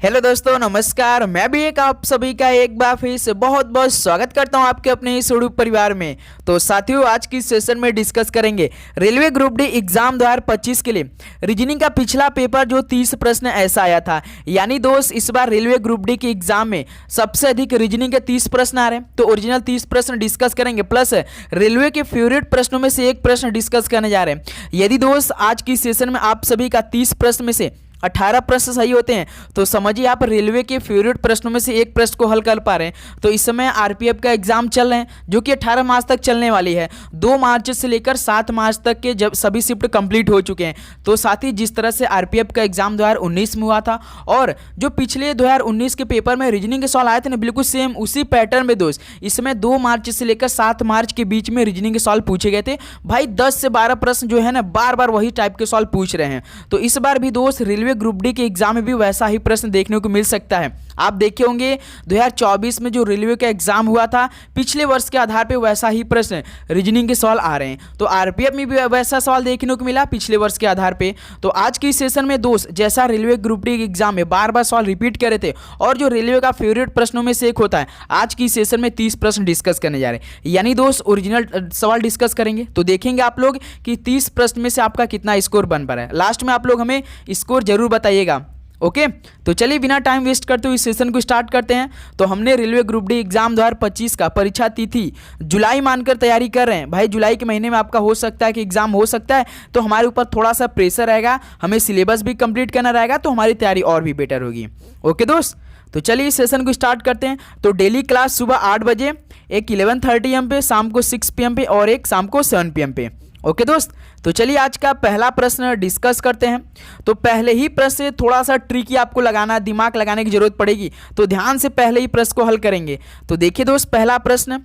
Hello दोस्तों, नमस्कार। मैं भी आप सभी का एक बार फिर से बहुत बहुत स्वागत करता हूं आपके अपने इस यूट्यूब परिवार में। तो साथियों, आज की सेशन में डिस्कस करेंगे रेलवे ग्रुप डी एग्जाम 2025 के लिए रीजनिंग का पिछला पेपर जो 30 प्रश्न ऐसा आया था। यानी दोस्त, इस बार रेलवे ग्रुप डी के एग्जाम में सबसे अधिक रीजनिंग के 30 प्रश्न आ रहे हैं। तो ओरिजिनल 30 प्रश्न डिस्कस करेंगे, प्लस रेलवे के फेवरेट प्रश्नों में से एक प्रश्न डिस्कस करने जा रहे हैं। यदि दोस्त आज की सेशन में आप सभी का 30 प्रश्न में से 18 प्रश्न सही होते हैं तो समझिए आप रेलवे के फेवरेट प्रश्नों में से एक प्रश्न को हल कर पा रहे हैं। तो इस समय आरपीएफ का एग्जाम चल रहे हैं जो कि 18 मार्च तक चलने वाली है। 2 मार्च से लेकर 7 मार्च तक के जब सभी शिफ्ट कंप्लीट हो चुके हैं। तो साथ ही जिस तरह से आरपीएफ का एग्जाम 2019 में हुआ था और जो पिछले 2019 के पेपर में रीजनिंग के सवाल आए थे ना, बिल्कुल सेम उसी पैटर्न में दोस्त इसमें 2 मार्च से लेकर 7 मार्च के बीच में रीजनिंग के सवाल पूछे गए थे। भाई 10 से 12 प्रश्न जो है ना, बार बार वही टाइप के सवाल पूछ रहे हैं। तो इस बार भी दोस्त रेलवे ग्रुप डी के एग्जाम में भी वैसा ही प्रश्न देखने को मिल सकता है। आप देखे होंगे 2024 में जो रेलवे का एग्जाम हुआ था, पिछले वर्ष के आधार पे वैसा ही प्रश्न रीजनिंग के सवाल आ रहे हैं। तो आरपीएफ में भी वैसा सवाल देखने को मिला पिछले वर्ष के आधार पे। तो आज की सेशन में दोस्त जैसा रेलवे ग्रुप डी एग्जाम में बार बार सवाल रिपीट करे थे और जो रेलवे का फेवरेट प्रश्नों में से एक होता है, आज की सेशन में 30 प्रश्न डिस्कस करने जा रहे हैं। यानी दोस्त ओरिजिनल सवाल डिस्कस करेंगे। तो देखेंगे आप लोग कि 30 प्रश्न में से आपका कितना स्कोर बन पा रहा है। लास्ट में आप लोग हमें स्कोर जरूर बताइएगा। ओके, तो चलिए बिना टाइम वेस्ट करते हुए इस सेशन को स्टार्ट करते हैं। तो हमने रेलवे ग्रुप डी एग्जाम 2025 का परीक्षा तिथि जुलाई मानकर तैयारी कर रहे हैं। भाई जुलाई के महीने में आपका हो सकता है कि एग्जाम हो सकता है, तो हमारे ऊपर थोड़ा सा प्रेशर रहेगा, हमें सिलेबस भी कंप्लीट करना रहेगा, तो हमारी तैयारी और भी बेटर होगी। ओके दोस्त, तो चलिए इस सेशन को स्टार्ट करते हैं। तो डेली क्लास सुबह 8 बजे, एक 11:30 AM पे, शाम को 6 PM पे और एक शाम को 7 PM पे। ओके दोस्त, तो चलिए आज का पहला प्रश्न डिस्कस करते हैं। तो पहले ही प्रश्न से थोड़ा सा ट्रिकी आपको लगाना, दिमाग लगाने की जरूरत पड़ेगी, तो ध्यान से पहले ही प्रश्न को हल करेंगे। तो देखिए दोस्त, पहला प्रश्न,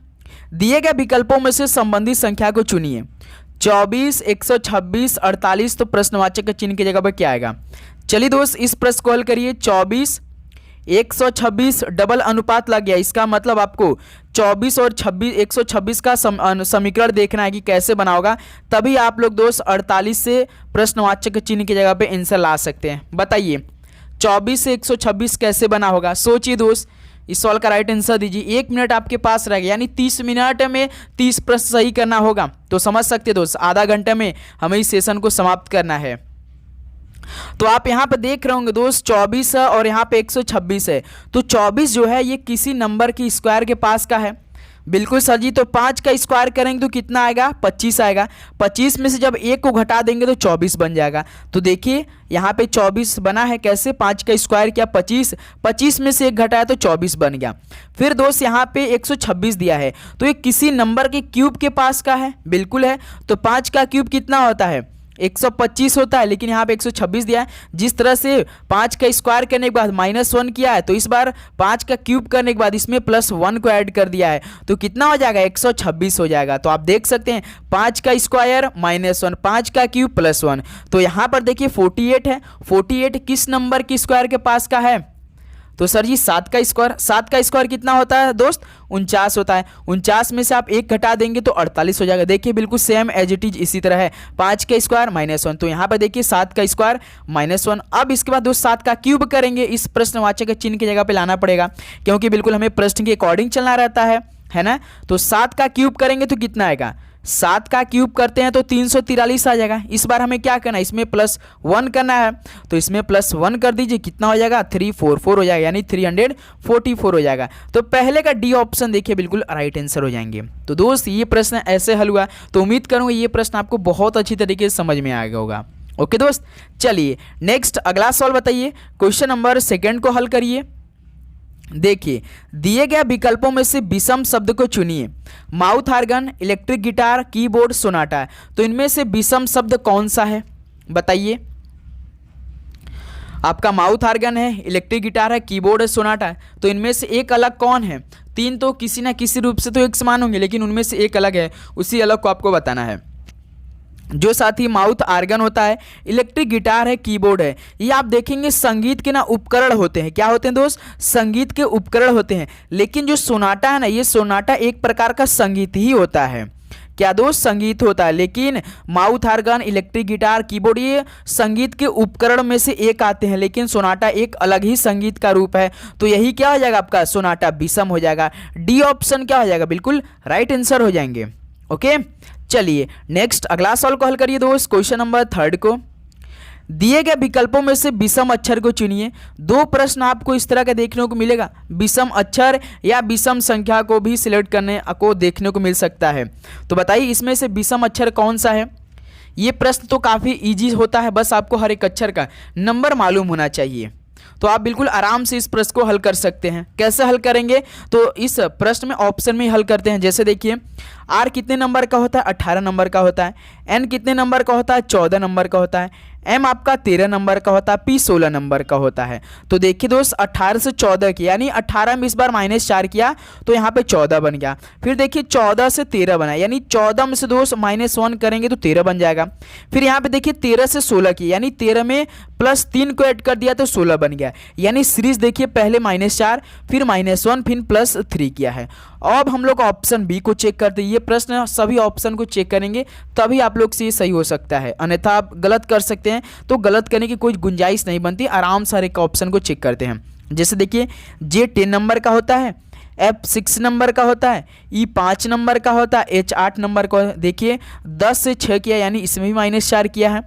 दिए गए विकल्पों में से संबंधित संख्या को चुनिए। 24, 126, 48। तो प्रश्नवाचक के चिन्ह की जगह पर क्या आएगा? चलिए दोस्त इस प्रश्न को हल करिए। 24, 126 डबल अनुपात लग गया। इसका मतलब आपको 24 और 26, 126 का समीकरण देखना है कि कैसे बना होगा, तभी आप लोग दोस्त 48 से प्रश्नवाचक चिन्ह की जगह पे आंसर ला सकते हैं। बताइए 24 से 126 कैसे बना होगा? सोचिए दोस्त, इस सवाल का राइट आंसर दीजिए। 1 मिनट आपके पास रहेगा, यानी 30 मिनट में 30 प्रश्न सही करना होगा। तो समझ सकते दोस्त, आधा घंटे में हमें इस सेशन को समाप्त करना है। तो आप यहाँ पे देख रहे होंगे दोस्त 24 है और यहाँ पे 126 है। तो 24 जो है ये किसी नंबर की स्क्वायर के पास का है। बिल्कुल सर जी। तो 5 का स्क्वायर करेंगे तो कितना आएगा? 25 आएगा। 25 में से जब 1 को घटा देंगे तो 24 बन जाएगा। तो देखिए यहाँ पे 24 बना है कैसे? 5 का स्क्वायर किया 25, 25 में से 1 घटाया तो 24 बन गया। फिर दोस्त यहाँ पे 126 दिया है, तो ये किसी नंबर के क्यूब के पास का है। बिल्कुल है। तो 5 का क्यूब कितना होता है? 125 होता है, लेकिन यहाँ पे 126 दिया है। जिस तरह से 5 का स्क्वायर करने के बाद -1 किया है, तो इस बार 5 का क्यूब करने के बाद इसमें +1 को ऐड कर दिया है, तो कितना हो जाएगा? 126 हो जाएगा। तो आप देख सकते हैं 5 का स्क्वायर -1, 5 का क्यूब +1। तो यहाँ पर देखिए 48 है। 48 किस नंबर की स्क्वायर के पास का है? तो सर जी 7 का स्क्वायर। 7 का स्क्वायर कितना होता है दोस्त? 49 होता है। 49 में से आप 1 घटा देंगे तो 48 हो जाएगा। देखिए बिल्कुल सेम एज इट इज इसी तरह है। 5 का स्क्वायर -1, तो यहाँ पर देखिए 7 का स्क्वायर -1। अब इसके बाद दोस्त 7 का क्यूब करेंगे। इस प्रश्नवाचक के चिन्ह की जगह पे लाना पड़ेगा, क्योंकि बिल्कुल हमें प्रश्न के अकॉर्डिंग चलना रहता है ना। तो 7 का क्यूब करेंगे तो कितना आएगा? 7 का क्यूब करते हैं तो 343 आ जाएगा। इस बार हमें क्या करना है? इसमें +1 करना है, तो इसमें +1 कर दीजिए। कितना हो जाएगा? 344 हो जाएगा, यानी 344 हो जाएगा। तो पहले का डी ऑप्शन देखिए बिल्कुल राइट आंसर हो जाएंगे। तो दोस्त ये प्रश्न ऐसे हल हुआ। तो उम्मीद करूँगा ये प्रश्न आपको बहुत अच्छी तरीके से समझ में आ गया होगा। ओके दोस्त, चलिए नेक्स्ट अगला सवाल बताइए। क्वेश्चन नंबर 2 को हल करिए। देखिए दिए गए विकल्पों में से विषम शब्द को चुनिए। Mouth organ, electric guitar, keyboard, Sonata. तो इनमें से विषम शब्द कौन सा है? बताइए। आपका माउथ ऑर्गन है, इलेक्ट्रिक गिटार है, कीबोर्ड है, सोनाटा है। तो इनमें से एक अलग कौन है? 3 तो किसी ना किसी रूप से तो एक समान होंगे, लेकिन उनमें से एक अलग है, उसी अलग को आपको बताना है। जो साथ ही माउथ ऑर्गन होता है, इलेक्ट्रिक गिटार है, कीबोर्ड है, ये आप देखेंगे संगीत के ना उपकरण होते हैं। क्या होते हैं दोस्त? संगीत के उपकरण होते हैं। लेकिन जो सोनाटा है ना, ये सोनाटा एक प्रकार का संगीत ही होता है। क्या दोस्त, संगीत होता है। लेकिन mouth organ, electric guitar, keyboard ये संगीत के उपकरण में से एक आते हैं, लेकिन सोनाटा एक अलग ही संगीत का रूप है। तो यही क्या हो जाएगा आपका, सोनाटा विषम हो जाएगा। डी ऑप्शन क्या हो जाएगा, बिल्कुल राइट आंसर हो जाएंगे। ओके, चलिए नेक्स्ट अगला सवाल को हल करिए दोस्त। क्वेश्चन नंबर 3 को दिए गए विकल्पों में से विषम अक्षर को चुनिए। दो प्रश्न आपको इस तरह का देखने को मिलेगा, विषम अक्षर या विषम संख्या को भी सिलेक्ट करने को देखने को मिल सकता है। तो बताइए इसमें से विषम अक्षर कौन सा है। ये प्रश्न तो काफ़ी इजी होता है, बस आपको हर एक अक्षर का नंबर मालूम होना चाहिए, तो आप बिल्कुल आराम से इस प्रश्न को हल कर सकते हैं। कैसे हल करेंगे, तो इस प्रश्न में ऑप्शन में हल करते हैं। जैसे देखिए आर कितने नंबर का होता है, 18 नंबर का होता है। एन कितने नंबर का होता है, 14 नंबर का होता है। एम आपका 13 नंबर का होता है। पी 16 नंबर का होता है। तो देखिए दोस्त 18 से 14 की, यानी 18 में इस बार -4 किया तो यहाँ पे 14 बन गया। फिर देखिए 14 से 13 बना, यानी 14 में से दोस्त -1 करेंगे तो 13 बन जाएगा। फिर यहाँ पे देखिए 13 से 16 की, यानी 13 में +3 को ऐड कर दिया तो 16 बन गया। यानी सीरीज देखिए पहले -4 फिर -1 फिर +3 किया है। अब हम लोग ऑप्शन बी को चेक करते हैं। ये प्रश्न सभी ऑप्शन को चेक करेंगे तभी आप लोग से ये सही हो सकता है, अन्यथा आप गलत कर सकते हैं। तो गलत करने की कोई गुंजाइश नहीं बनती, आराम से हर एक ऑप्शन को चेक करते हैं। जैसे देखिए जे 10 नंबर का होता है, एफ 6 नंबर का होता है, ई 5 नंबर का होता है, एच 8 नंबर का। देखिए 10 से 6 किया यानी इसमें भी -4 किया है,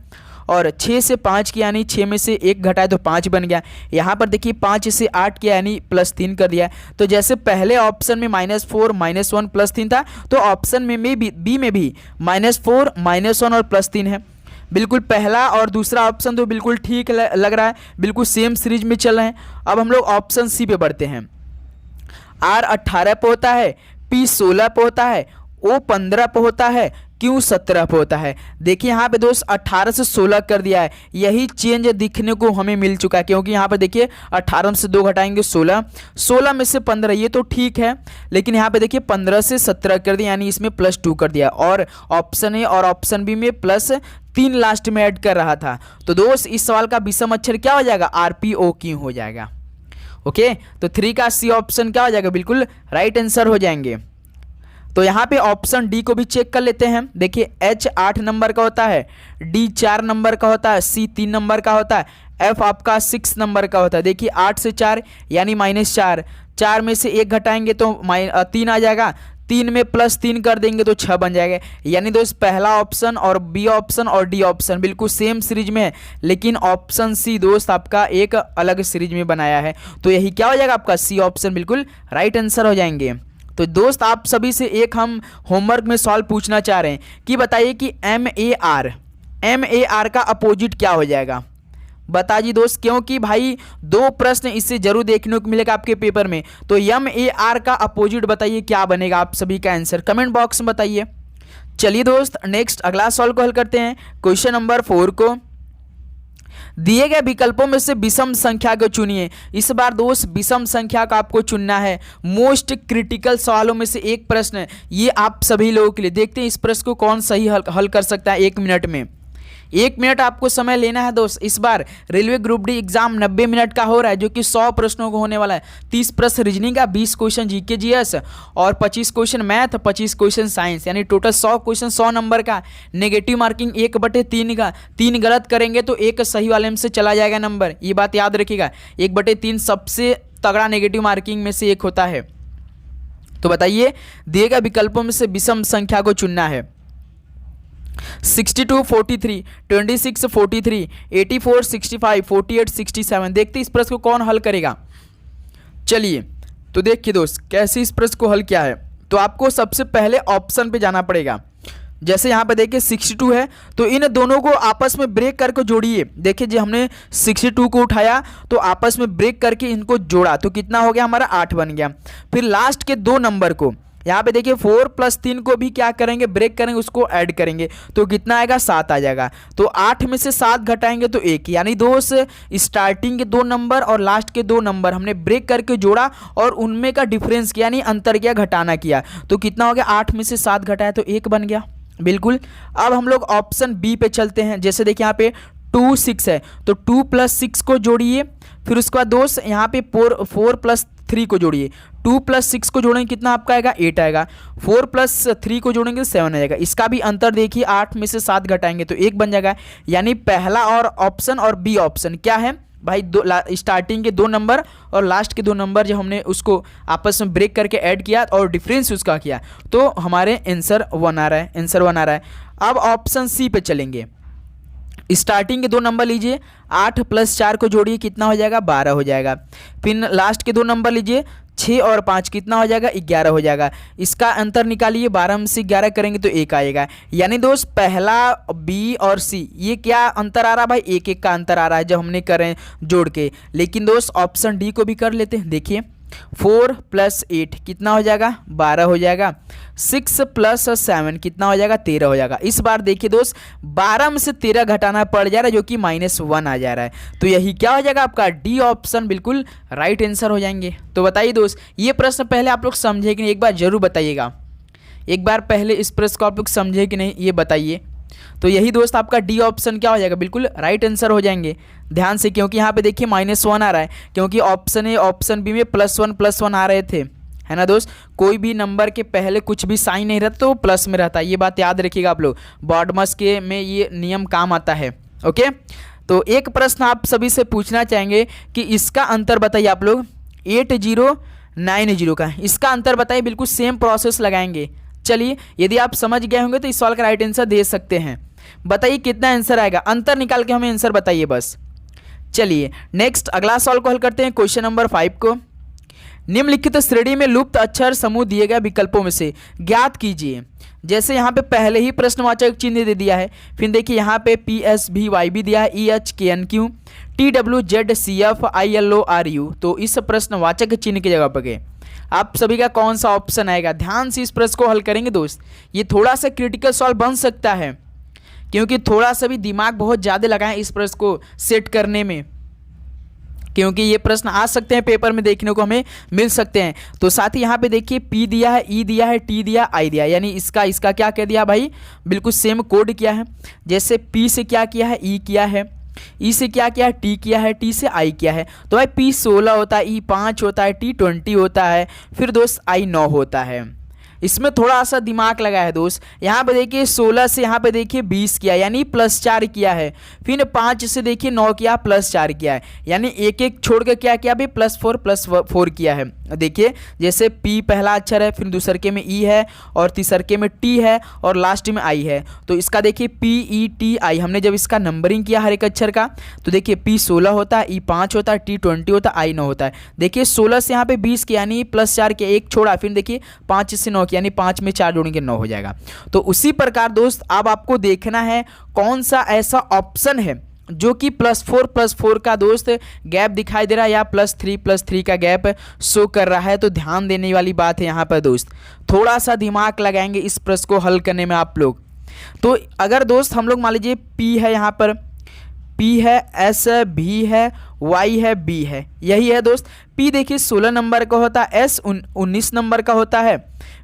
और 6 से 5 किया यानी 6 में से 1 घटाए तो 5 बन गया। यहाँ पर देखिए 5 से 8 किया यानी +3 कर दिया। तो जैसे पहले ऑप्शन में -4 -1 +3 था, तो ऑप्शन में बी में भी -4 -1 और +3 है। बिल्कुल पहला और दूसरा ऑप्शन तो बिल्कुल ठीक लग रहा है, बिल्कुल सेम सीरीज में चल रहे हैं। अब हम लोग ऑप्शन सी पे बढ़ते हैं। आर 18 पे होता है, पी 16 पे होता है, ओ 15 पे होता है, क्यों 17 पे होता है। देखिए यहाँ पे दोस्त 18 से 16 कर दिया है, यही चेंज दिखने को हमें मिल चुका है, क्योंकि यहाँ पे देखिए 18 में से 2 घटाएंगे 16, 16 में से 15, ये तो ठीक है। लेकिन यहाँ पे देखिए 15 से 17 कर दिया, यानी इसमें +2 कर दिया, और ऑप्शन ए और ऑप्शन बी में +3 लास्ट में ऐड कर रहा था। तो दोस्त इस सवाल का विषम अक्षर क्या हो जाएगा, RPO क्यों हो जाएगा। ओके, तो 3 का सी ऑप्शन क्या हो जाएगा, बिल्कुल राइट आंसर हो जाएंगे। तो यहाँ पे ऑप्शन डी को भी चेक कर लेते हैं। देखिए एच 8 नंबर का होता है, डी 4 नंबर का होता है, सी 3 नंबर का होता है, एफ आपका 6 नंबर का होता है। देखिए 8 से 4 यानी -4, 4 में से 1 घटाएंगे तो 3 आ जाएगा, 3 में +3 कर देंगे तो 6 बन जाएगा। यानी दोस्त पहला ऑप्शन और बी ऑप्शन और डी ऑप्शन बिल्कुल सेम सीरीज में है, लेकिन ऑप्शन सी दोस्त आपका एक अलग सीरीज में बनाया है। तो यही क्या हो जाएगा आपका, सी ऑप्शन बिल्कुल राइट आंसर हो जाएंगे। तो दोस्त आप सभी से एक हम होमवर्क में सवाल पूछना चाह रहे हैं कि बताइए कि MAR का अपोजिट क्या हो जाएगा। बताइए दोस्त, क्योंकि भाई 2 प्रश्न इससे जरूर देखने को मिलेगा आपके पेपर में। तो MAR का अपोजिट बताइए क्या बनेगा, आप सभी का आंसर कमेंट बॉक्स में बताइए। चलिए दोस्त नेक्स्ट अगला सवाल को हल करते हैं। क्वेश्चन नंबर 4 को दिए गए विकल्पों में से विषम संख्या को चुनिए। इस बार दोस्त विषम संख्या का आपको चुनना है। मोस्ट क्रिटिकल सवालों में से एक प्रश्न है ये आप सभी लोगों के लिए। देखते हैं इस प्रश्न को कौन सही हल कर सकता है 1 मिनट में। 1 मिनट आपको समय लेना है दोस्त। इस बार railway group D exam 90 minute का हो रहा है, जो कि 100 प्रश्नों को होने वाला है। 30 प्रश्न रीजनिंग का, 20 क्वेश्चन जीके जीएस और 25 क्वेश्चन मैथ, 25 क्वेश्चन साइंस, यानी टोटल 100 क्वेश्चन 100 नंबर का। नेगेटिव मार्किंग 1/3 का, 3 गलत करेंगे तो 1 सही वाले में से चला जाएगा नंबर, ये बात याद रखिएगा। 1/3 सबसे तगड़ा नेगेटिव मार्किंग में से एक होता है। तो बताइए दिए गए विकल्पों में से विषम संख्या को चुनना है। 62 43, 26 43, 84 65, 48 67। देखते इस प्रश्न को कौन हल करेगा। चलिए तो देखिए दोस्त कैसे इस प्रश्न को हल किया है। तो आपको सबसे पहले ऑप्शन पे जाना पड़ेगा। जैसे यहाँ पे देखिए 62 है, तो इन दोनों को आपस में ब्रेक करके जोड़िए। देखिए जी हमने 62 को उठाया तो आपस में ब्रेक करके इनको जोड़ा तो कितना हो गया हमारा 8 बन गया। फिर लास्ट के 2 नंबर को यहाँ पे देखिए 4 + 3 को भी क्या करेंगे, ब्रेक करेंगे, उसको ऐड करेंगे तो कितना आएगा 7 आ जाएगा। तो 8 में से 7 घटाएंगे तो 1, यानी दोस्त स्टार्टिंग के 2 नंबर और लास्ट के 2 नंबर हमने ब्रेक करके जोड़ा और उनमें का डिफरेंस किया, यानी अंतर किया, घटाना किया तो कितना हो गया 8 में से 7 घटाया तो 1 बन गया। बिल्कुल। अब हम लोग ऑप्शन बी पे चलते हैं। जैसे देखिए यहाँ पे 2 6 है तो 2 + 6 को जोड़िए। फिर उसके बाद दोस्त यहाँ पे 4 + 3 को जोड़िए। 2 + 6 को जोड़ेंगे कितना आपका आएगा 8 आएगा। 4 + 3 को जोड़ेंगे तो 7 आएगा। इसका भी अंतर देखिए 8 में से 7 घटाएंगे तो 1 बन जाएगा। यानी पहला और ऑप्शन और बी ऑप्शन क्या है भाई, स्टार्टिंग के 2 नंबर और लास्ट के 2 नंबर जब हमने उसको आपस में ब्रेक करके ऐड किया और डिफरेंस उसका किया तो हमारे आंसर 1 आ रहा है, आंसर 1 आ रहा है। अब ऑप्शन सी पे चलेंगे। स्टार्टिंग के 2 नंबर लीजिए, 8 + 4 को जोड़िए कितना हो जाएगा 12 हो जाएगा। फिर लास्ट के 2 नंबर लीजिए, 6 और 5 कितना हो जाएगा 11 हो जाएगा। इसका अंतर निकालिए, 12 में से 11 करेंगे तो 1 आएगा। यानी दोस्त पहला बी और सी ये क्या अंतर आ रहा है भाई, 1 का अंतर आ रहा है जब हमने करें जोड़ के। लेकिन दोस्त ऑप्शन डी को भी कर लेते हैं। देखिए 4 + 8 कितना हो जाएगा 12 हो जाएगा। 6 + 7 कितना हो जाएगा 13 हो जाएगा। इस बार देखिए दोस्त 12 में से 13 घटाना पड़ जा रहा है जो कि -1 आ जा रहा है। तो यही क्या हो जाएगा आपका डी ऑप्शन बिल्कुल राइट आंसर हो जाएंगे। तो बताइए दोस्त ये प्रश्न पहले आप लोग समझे कि नहीं, एक बार जरूर बताइएगा। एक बार पहले इस प्रश्न को आप लोग समझे कि नहीं ये बताइए। तो यही दोस्त आपका डी ऑप्शन क्या हो जाएगा बिल्कुल राइट आंसर हो जाएंगे। ध्यान से, क्योंकि यहाँ पे देखिए -1 आ रहा है क्योंकि ऑप्शन ए ऑप्शन बी में +1 आ रहे थे, है ना दोस्त। कोई भी नंबर के पहले कुछ भी साइन नहीं रहता तो प्लस में रहता है, ये बात याद रखिएगा आप लोग। बॉडमस के में ये नियम काम आता है। ओके, तो एक प्रश्न आप सभी से पूछना चाहेंगे कि इसका अंतर बताइए आप लोग 8090 का, इसका अंतर बताइए। बिल्कुल सेम प्रोसेस लगाएंगे। चलिए यदि आप समझ गए होंगे तो इस सवाल का राइट आंसर दे सकते हैं। बताइए कितना आंसर आएगा, अंतर निकाल के हमें आंसर बताइए बस। चलिए नेक्स्ट अगला सवाल को हल करते हैं, क्वेश्चन नंबर 5 को। निम्नलिखित श्रेणी में लुप्त अक्षर समूह दिए गए विकल्पों में से ज्ञात कीजिए। जैसे यहाँ पे पहले ही प्रश्नवाचक चिन्ह दे दिया है, फिर देखिए यहाँ पे PSVY भी दिया है, EHKNQ TWZCF ILORU। तो इस प्रश्नवाचक चिन्ह की जगह पर गए आप सभी का कौन सा ऑप्शन आएगा। ध्यान से इस प्रश्न को हल करेंगे दोस्त। ये थोड़ा सा क्रिटिकल सवाल बन सकता है क्योंकि थोड़ा सा भी दिमाग बहुत ज़्यादा लगाएं इस प्रश्न को सेट करने में, क्योंकि ये प्रश्न आ सकते हैं पेपर में देखने को हमें मिल सकते हैं। तो साथ ही यहाँ पे देखिए P दिया है, E दिया है, T दिया, I दिया, यानी इसका क्या कह दिया भाई, बिल्कुल सेम कोड किया है। जैसे P से क्या किया है E किया है, E से क्या किया है T किया है, T से I किया है। तो भाई P 16 होता है, E 5 होता है, T 20 होता है, फिर दोस्त I 9 होता है। इसमें थोड़ा सा दिमाग लगा है दोस्त। यहाँ पे देखिए 16 से यहाँ पे देखिए 20 किया यानी +4 किया है, फिर 5 से देखिए 9 किया +4 किया है, यानी एक एक छोड़ के क्या किया भाई +4 किया है। देखिए जैसे P पहला अक्षर है, फिर दूसरके में E है और तीसरके में T है और लास्ट में I है। तो इसका देखिए PETI हमने जब इसका नंबरिंग किया हर एक अक्षर का तो देखिए P 16 होता है, E 5 होता है, T 20 होता है, I 9 होता है। देखिए 16 से यहाँ पे 20 किया यानी +4 के एक छोड़ा, फिर देखिए 5 से 9 यानी 5 में 4 जोड़ेंगे 9 हो जाएगा। तो उसी प्रकार दोस्त अब आपको देखना है कौन सा ऐसा ऑप्शन है जो कि +4 का दोस्त गैप दिखाई दे रहा है या +3 का गैप शो कर रहा है। तो ध्यान देने वाली बात है यहाँ पर दोस्त, थोड़ा सा दिमाग लगाएंगे इस प्रश्न को हल करने में आप लोग। तो अगर दोस्त हम लोग मान लीजिए P है, यहाँ पर P है, S है, V है, Y है, B है, यही है दोस्त। P देखिए 16 नंबर का होता है, S 19 नंबर का होता है,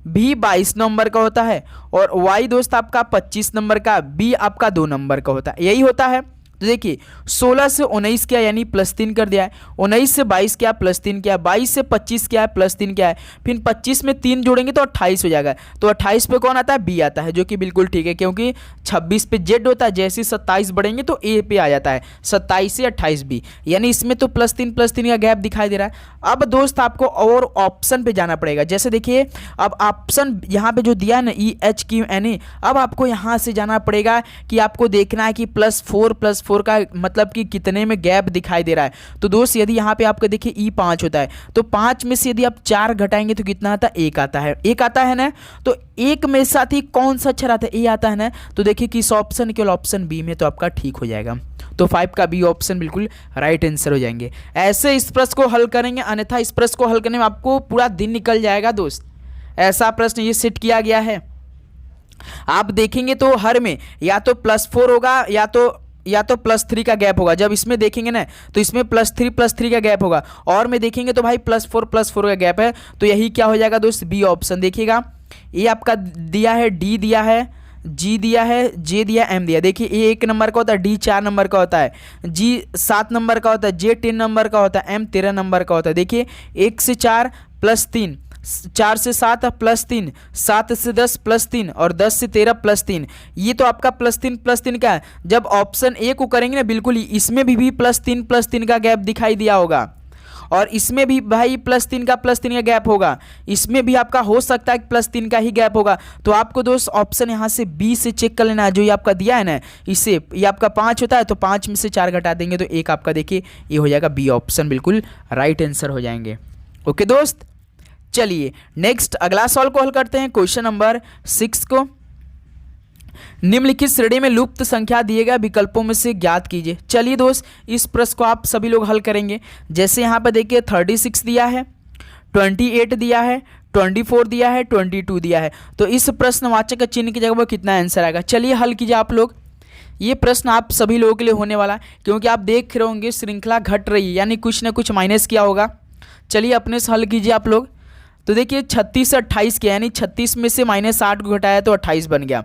B 22 नंबर का होता है और Y दोस्त आपका 25 नंबर का, B आपका 2 नंबर का होता है, यही होता है। तो देखिए 16 से 19 किया यानी +3 कर दिया है, 19 से 22 किया +3 किया, 22 से 25 किया है +3 किया है, फिर 25 में 3 जोड़ेंगे तो 28 हो जाएगा। तो 28 पे कौन आता है, B आता है, जो कि बिल्कुल ठीक है क्योंकि 26 पे Z होता है, जैसे 27 बढ़ेंगे तो A पे आ जाता है, 27 से 28 B, यानी इसमें तो +3 का गैप दिखाई दे रहा है। अब दोस्त आपको और ऑप्शन पे जाना पड़ेगा। जैसे देखिए अब ऑप्शन यहाँ पे जो दिया है ना EHQNA, अब आपको यहाँ से जाना पड़ेगा कि आपको देखना है कि +4 का मतलब कि कितने में गैप दिखाई दे रहा है। तो दोस्त यदि यहाँ पे आपको देखिए E 5 होता है तो 5 में से यदि आप 4 घटाएंगे तो कितना आता है, 1 आता है, 1 आता है ना। तो 1 में साथ ही कौन सा अक्षर आता है, A आता है ना। तो देखिए किस ऑप्शन, केवल ऑप्शन बी में, तो आपका ठीक हो जाएगा। तो 5 का बी ऑप्शन बिल्कुल राइट आंसर हो जाएंगे। ऐसे इस प्रश्न को हल करेंगे, अन्यथा इस प्रश्न को हल करने में आपको पूरा दिन निकल जाएगा दोस्त। ऐसा प्रश्न ये सेट किया गया है, आप देखेंगे तो हर में या तो +4 होगा या तो +3 का गैप होगा। जब इसमें देखेंगे ना तो इसमें +3 का गैप होगा, और में देखेंगे तो भाई +4 का गैप है। तो यही क्या हो जाएगा दोस्त, बी ऑप्शन। देखिएगा ये आपका दिया है, D दिया है, जी दिया है, जे दिया, एम दिया। देखिए ए 1 नंबर का होता है, डी 4 नंबर का होता है, जी 7 नंबर का होता है, जे 10 नंबर का होता है, एम 13 नंबर का होता है। देखिए 1 से 4 प्लस 3, 4 से 7 प्लस 3, 7 से 10 प्लस 3 और 10 से 13 प्लस 3। ये तो आपका प्लस 3 का है। जब ऑप्शन ए को करेंगे ना, बिल्कुल इसमें भी प्लस 3 का गैप दिखाई दिया होगा, और इसमें भी भाई प्लस 3 का गैप होगा। इसमें भी आपका हो सकता है प्लस 3 का ही गैप होगा। तो आपको दोस्त ऑप्शन यहाँ से बी से चेक कर लेना है, जो ये आपका दिया है ना, इससे ये आपका 5 होता है, तो 5 में से 4 घटा देंगे तो एक आपका देखिए ये हो जाएगा बी ऑप्शन, बिल्कुल राइट आंसर हो जाएंगे। ओके दोस्त, चलिए नेक्स्ट अगला सवाल को हल करते हैं, क्वेश्चन नंबर 6 को। निम्नलिखित श्रेणी में लुप्त संख्या दिए गए विकल्पों में से ज्ञात कीजिए। चलिए दोस्त, इस प्रश्न को आप सभी लोग हल करेंगे। जैसे यहाँ पर देखिए 36 दिया है, 28 दिया है, 24 दिया है, 22 दिया है, तो इस प्रश्नवाचक चिन्ह की जगह पर कितना आंसर आएगा? चलिए हल कीजिए आप लोग। ये प्रश्न आप सभी लोगों के लिए होने वाला है, क्योंकि आप देख रहे होंगे श्रृंखला घट रही है, यानी कुछ ना कुछ माइनस किया होगा। चलिए अपने से हल कीजिए आप लोग। तो देखिए 36 से 28 किया, यानी 36 में से -8 को घटाया तो 28 बन गया।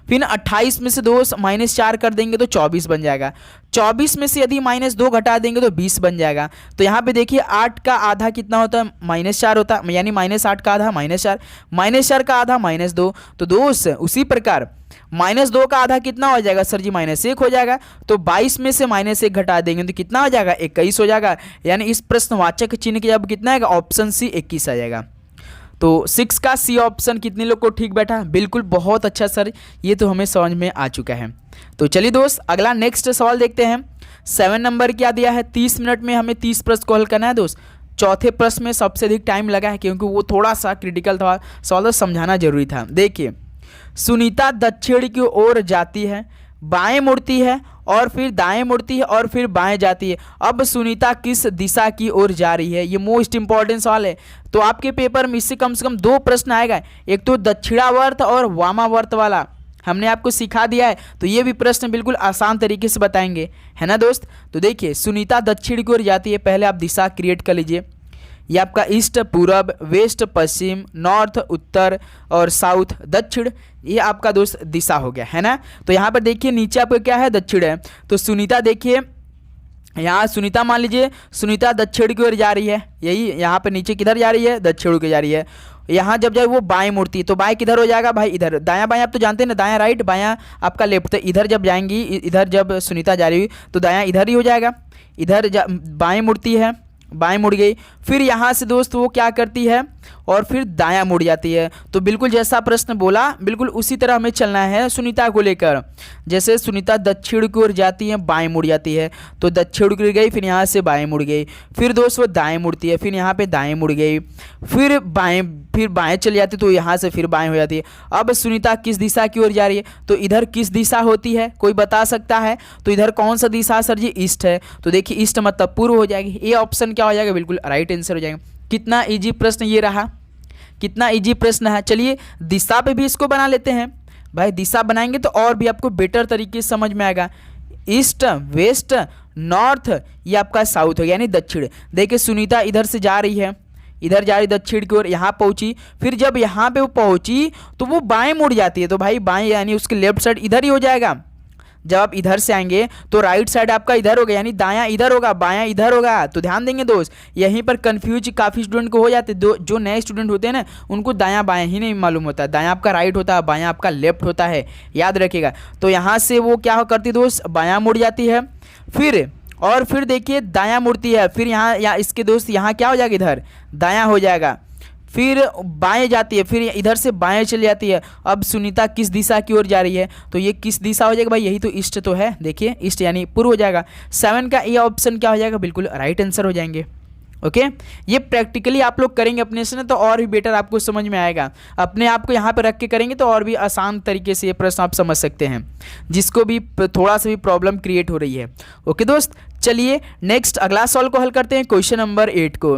फिर 28 में से 2 -4 कर देंगे तो 24 बन जाएगा। 24 में से यदि -2 घटा देंगे तो 20 बन जाएगा। तो यहाँ पे देखिए 8 का आधा कितना होता है? -4 होता है, यानी -8 का आधा -4, -4 का आधा -2। तो दोस्त उसी प्रकार -2 का आधा कितना हो जाएगा सर जी? -1 हो जाएगा। तो 22 में से -1 घटा देंगे तो कितना हो जाएगा? 21 हो जाएगा। यानी इस प्रश्नवाचक चिन्ह के जब कितना आएगा? ऑप्शन सी 21 आ जाएगा। तो 6 का सी ऑप्शन कितने लोग को ठीक बैठा? बिल्कुल, बहुत अच्छा सर, ये तो हमें समझ में आ चुका है। तो चलिए दोस्त अगला नेक्स्ट सवाल देखते हैं। 7 नंबर क्या दिया है? 30 मिनट में हमें 30 प्रश्न को हल करना है दोस्त। चौथे प्रश्न में सबसे अधिक टाइम लगा है, क्योंकि वो थोड़ा सा क्रिटिकल था, सवाल समझाना जरूरी था। देखिए, सुनीता दक्षिण की ओर जाती है, बाएं मुड़ती है और फिर दाएं मुड़ती है और फिर बाएं जाती है। अब सुनीता किस दिशा की ओर जा रही है? ये मोस्ट इंपॉर्टेंट सवाल है। तो आपके पेपर में इससे कम से कम 2 प्रश्न आएगा, एक तो दक्षिणावर्त और वामावर्त वाला हमने आपको सिखा दिया है। तो ये भी प्रश्न बिल्कुल आसान तरीके से बताएंगे, है ना दोस्त। तो देखिए सुनीता दक्षिण की ओर जाती है, पहले आप दिशा क्रिएट कर लीजिए। ये आपका ईस्ट पूरब, वेस्ट पश्चिम, नॉर्थ उत्तर और साउथ दक्षिण, ये आपका दोस्त दिशा हो गया, है ना। तो यहाँ पर देखिए नीचे आपका क्या है? दक्षिण है। तो सुनीता देखिए यहाँ सुनीता मान लीजिए सुनीता दक्षिण की ओर जा रही है, यही यहाँ पे नीचे किधर जा रही है? दक्षिण की जा रही है। यहाँ जब जाए वो बाएं मुड़ती है, तो बाएं किधर हो जाएगा भाई? इधर। दायां बायां आप तो जानते हैं ना, दायां राइट, बायां आपका लेफ्ट। तो इधर जब जाएंगी, इधर जब सुनीता जा रही हुई तो दायां इधर ही हो जाएगा। इधर बाएं मुड़ती है, बाएं मुड़ गई। फिर यहाँ से दोस्त वो क्या करती है? और फिर दायां मुड़ जाती है। तो बिल्कुल जैसा प्रश्न बोला बिल्कुल उसी तरह हमें चलना है सुनीता को लेकर। जैसे सुनीता दक्षिण की ओर जाती है, बाएं मुड़ जाती है, तो दक्षिण की ओर गई, फिर यहाँ से बाएं मुड़ गई। फिर दोस्त वो दाएं मुड़ती है, फिर यहाँ पे दाएं मुड़ गई, फिर बाएं चली जाती है, तो यहाँ से फिर बाएं हो जाती है। अब सुनीता किस दिशा की ओर जा रही है? तो इधर किस दिशा होती है, कोई बता सकता है? तो इधर कौन सा दिशा सर जी? ईस्ट है। तो देखिए ईस्ट मतलब पूर्व हो जाएगी। ये ऑप्शन क्या हो जाएगा? बिल्कुल राइट आंसर हो जाएगा। कितना इजी प्रश्न ये रहा, कितना इजी प्रश्न है। चलिए दिशा पे भी इसको बना लेते हैं भाई। दिशा बनाएंगे तो और भी आपको बेटर तरीके से समझ में आएगा। ईस्ट, वेस्ट, नॉर्थ, ये आपका साउथ हो गया, यानी दक्षिण। देखिए सुनीता इधर से जा रही है, इधर जा रही दक्षिण की ओर, यहाँ पहुंची। फिर जब यहाँ पे वो पहुंची तो वो बाएं मुड़ जाती है, तो भाई बाएं यानी उसके लेफ्ट साइड इधर ही हो जाएगा। जब आप इधर से आएंगे तो राइट साइड आपका इधर होगा, यानी दायां इधर होगा, बायां इधर होगा। तो ध्यान देंगे दोस्त, यहीं पर कंफ्यूज काफ़ी स्टूडेंट को हो जाते हैं। जो नए स्टूडेंट होते हैं ना, उनको दायां बायां ही नहीं मालूम होता। दायां आपका राइट होता है, बायां आपका लेफ्ट होता है, याद रखिएगा। तो यहाँ से वो क्या करती है दोस्त? बायां मुड़ जाती है। फिर देखिए दायां मुड़ती है, फिर यहाँ इसके दोस्त यहाँ क्या हो जाएगा? इधर दायां हो जाएगा। फिर बाएं जाती है, फिर इधर से बाएं चली जाती है। अब सुनीता किस दिशा की ओर जा रही है? तो ये किस दिशा हो जाएगा भाई? यही तो ईस्ट तो है। देखिए ईस्ट यानी पूर्व हो जाएगा। 7 का ये ऑप्शन क्या हो जाएगा? बिल्कुल राइट आंसर हो जाएंगे। ओके, ये प्रैक्टिकली आप लोग करेंगे अपने से ना, तो और भी बेटर आपको समझ में आएगा। अपने आप को यहाँ पर रख के करेंगे तो और भी आसान तरीके से ये प्रश्न आप समझ सकते हैं, जिसको भी थोड़ा सा भी प्रॉब्लम क्रिएट हो रही है। ओके दोस्त, चलिए नेक्स्ट अगला सवाल को हल करते हैं, क्वेश्चन नंबर 8 को।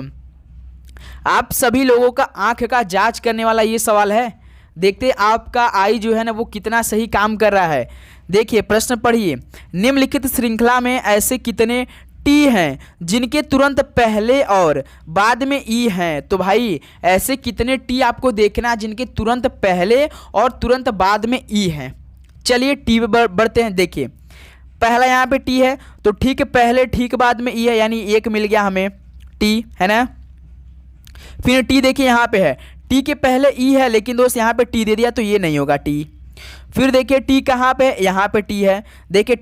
आप सभी लोगों का आंख का जांच करने वाला ये सवाल है। देखते आपका आई जो है ना वो कितना सही काम कर रहा है। देखिए प्रश्न पढ़िए। निम्नलिखित श्रृंखला में ऐसे कितने टी हैं जिनके तुरंत पहले और बाद में ई हैं? तो भाई ऐसे कितने टी आपको देखना है जिनके तुरंत पहले और तुरंत बाद में ई हैं। चलिए टी पे बढ़ते हैं। देखिए पहला यहाँ पे टी है, तो ठीक है पहले ठीक बाद में ई है, यानी एक मिल गया हमें टी, है ना। फिर टी देखिए यहाँ पे है, टी के पहले ई है, लेकिन दोस्त यहाँ पे टी दे दिया तो ये नहीं होगा टी। फिर देखिए टी कहाँ पे, यहाँ पे टी है। देखिए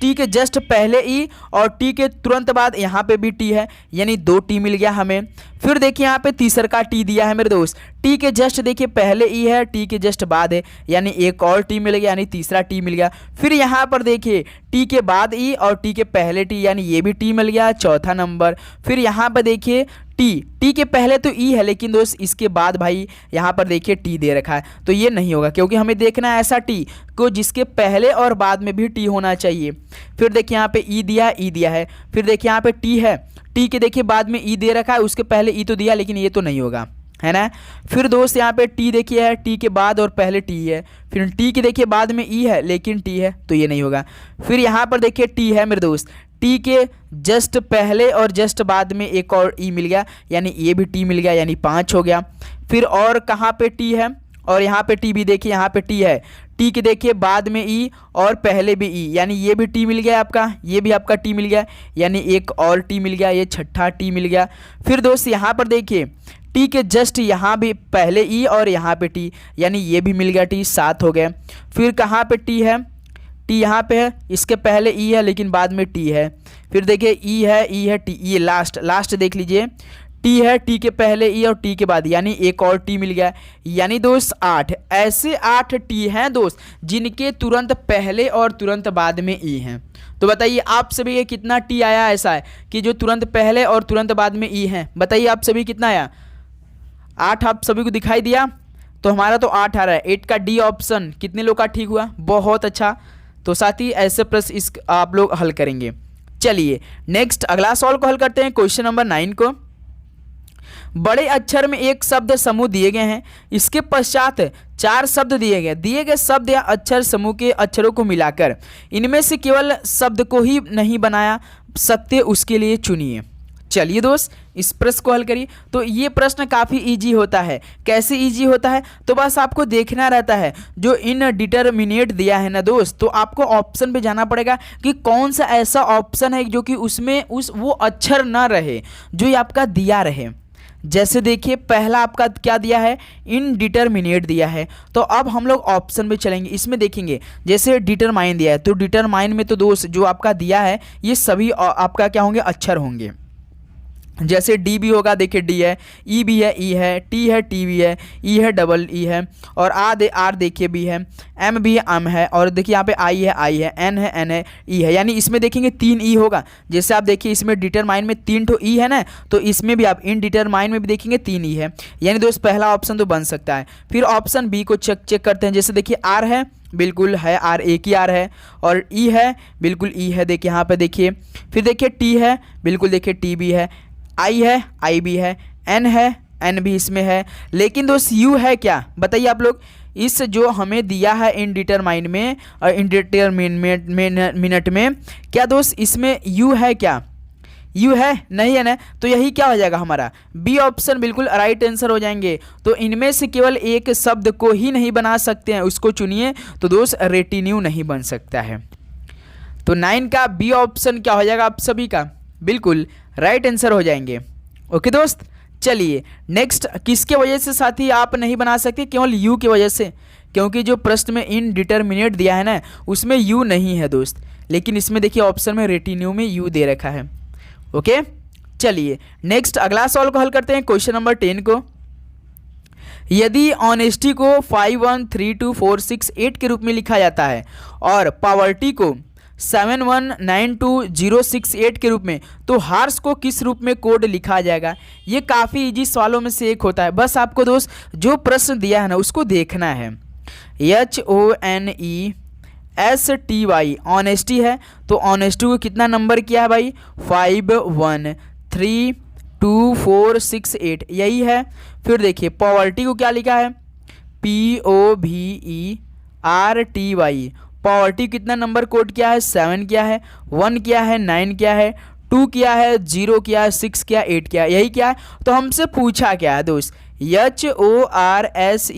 टी के जस्ट पहले ई और टी के तुरंत बाद यहाँ पे भी टी है, यानी 2 टी मिल गया हमें। फिर देखिए यहाँ पे तीसरा का टी दिया है मेरे दोस्त, टी के जस्ट देखिए पहले ई है, टी के जस्ट बाद है, यानी एक और टी मिल गया, यानी तीसरा टी मिल गया। फिर यहाँ पर देखिए टी के बाद ई और टी के पहले टी, यानी ये भी टी मिल गया, चौथा नंबर। फिर यहाँ पर देखिए टी के पहले तो ई है, लेकिन दोस्त इसके बाद भाई यहाँ पर देखिए टी दे रखा है, तो ये नहीं होगा, क्योंकि हमें देखना है ऐसा टी को जिसके पहले और बाद में भी टी होना चाहिए। फिर देखिए यहाँ पे ई दिया है। फिर देखिए यहाँ पे टी है, टी के देखिए बाद में ई दे रखा है, उसके पहले ई तो दिया, लेकिन ये तो नहीं होगा, है ना। फिर दोस्त यहाँ पे टी देखिए है, टी के बाद और पहले टी है। फिर टी के देखिए बाद में ई है, लेकिन टी है, तो ये नहीं होगा। फिर यहाँ पर देखिए टी है मेरे दोस्त, टी के जस्ट पहले और जस्ट बाद में एक और ई मिल गया, यानी ये भी टी मिल गया, यानी 5 हो गया। फिर और कहाँ पे टी है, और यहाँ पे टी भी देखिए, यहाँ पे टी है, टी के देखिए बाद में ई और पहले भी ई, यानी ये भी टी मिल गया आपका, ये भी आपका टी मिल गया, यानी एक और टी मिल गया, ये छठा टी मिल गया। फिर दोस्त यहाँ पर देखिए टी के जस्ट यहाँ भी पहले ई और यहाँ पे टी, यानी ये भी मिल गया टी, 7 हो गए। फिर कहाँ पे टी है, टी यहाँ पे है, इसके पहले ई है लेकिन बाद में टी है। फिर देखिए ई है टी, ये लास्ट देख लीजिए, टी है, टी के पहले ई और टी के बाद, यानी एक और टी मिल गया, यानी दोस्त 8। ऐसे 8 टी हैं दोस्त जिनके तुरंत पहले और तुरंत बाद में ई हैं। तो बताइए आप सभी ये कितना टी आया ऐसा है कि जो तुरंत पहले और तुरंत बाद में ई हैं? बताइए आप सभी कितना आया? 8 आप सभी को दिखाई दिया? तो हमारा तो 8 आ रहा है। 8 का डी ऑप्शन कितने लोग का ठीक हुआ? बहुत अच्छा। तो साथ ही ऐसे प्रश्न इस आप लोग हल करेंगे। चलिए नेक्स्ट अगला सवाल को हल करते हैं, क्वेश्चन नंबर 9 को। बड़े अक्षर में एक शब्द समूह दिए गए हैं, इसके पश्चात 4 शब्द दिए गए शब्द या अक्षर समूह के अक्षरों को मिलाकर इनमें से केवल शब्द को ही नहीं बनाया सकते, उसके लिए चुनिए। चलिए दोस्त इस प्रश्न को हल करिए। तो ये प्रश्न काफ़ी इजी होता है। कैसे इजी होता है? तो बस आपको देखना रहता है जो इनडिटरमिनेट दिया है ना दोस्त, तो आपको ऑप्शन पे जाना पड़ेगा कि कौन सा ऐसा ऑप्शन है जो कि उसमें वो अक्षर ना रहे जो ये आपका दिया रहे। जैसे देखिए पहला आपका क्या दिया है, इनडिटरमिनेट दिया है। तो अब हम लोग ऑप्शन पे चलेंगे, इसमें देखेंगे जैसे डिटरमाइन दिया है, तो डिटरमाइन में तो दोस्त जो आपका दिया है ये सभी आपका क्या होंगे, अक्षर होंगे। जैसे डी भी होगा, देखिए डी है, ई भी है, ई है, टी है, टी भी है, ई है, डबल ई है, और आर देखिए भी है, एम भी है, एम है, और देखिए यहाँ पे आई है, एन है, ई है, यानी इसमें देखेंगे 3 ई होगा। जैसे आप देखिए इसमें डिटरमाइन में 3 ठो ई है ना, तो इसमें भी आप इन डिटरमाइन में भी देखेंगे 3 ई है, यानी दोस्त पहला ऑप्शन तो बन सकता है। फिर ऑप्शन बी को चेक करते हैं। जैसे देखिए आर है, बिल्कुल है आर, एक ही आर है, और ई है, बिल्कुल ई है, देखिए यहाँ पे देखिए। फिर देखिए टी है, बिल्कुल देखिए टी भी है, आई है, आई भी है, एन है, एन भी इसमें है। लेकिन दोस्त यू है क्या? बताइए आप लोग, इस जो हमें दिया है इनडिटरमाइन में और इनडिटरमिनेट में, क्या दोस्त इसमें यू है क्या? यू है नहीं है ना, तो यही क्या हो जाएगा हमारा बी ऑप्शन बिल्कुल राइट आंसर हो जाएंगे। तो इनमें से केवल एक शब्द को ही नहीं बना सकते हैं, उसको चुनिए। तो दोस्त रेटिन्यू नहीं बन सकता है। तो 9 का बी ऑप्शन क्या हो जाएगा आप सभी का? बिल्कुल राइट आंसर हो जाएंगे। ओके दोस्त, चलिए नेक्स्ट किसके वजह से साथी आप नहीं बना सकते? केवल यू की वजह से, क्योंकि जो प्रश्न में इनडिटरमिनेट दिया है ना उसमें यू नहीं है दोस्त, लेकिन इसमें देखिए ऑप्शन में रेटिन्यू में यू दे रखा है। ओके चलिए नेक्स्ट अगला सवाल को हल करते हैं, क्वेश्चन नंबर 10 को। यदि ऑनेस्टी को 513246 के रूप में लिखा जाता है और पावर्टी को 7192068 के रूप में, तो हार्स को किस रूप में कोड लिखा जाएगा? ये काफ़ी इजी सवालों में से एक होता है। बस आपको दोस्त जो प्रश्न दिया है ना उसको देखना है। HONESTY ऑनेस्टी है, तो ऑनेस्टी को कितना नंबर किया है भाई? 513246 यही है। फिर देखिए पॉवर्टी को क्या लिखा है? POVERTY। पॉवर्टी कितना नंबर कोड किया है? 7 किया है, 1 किया है, 9 किया है, 2 किया है, 0 किया है, 6 किया, 8 किया, यही क्या है? तो हमसे पूछा क्या है दोस्त? HORSE।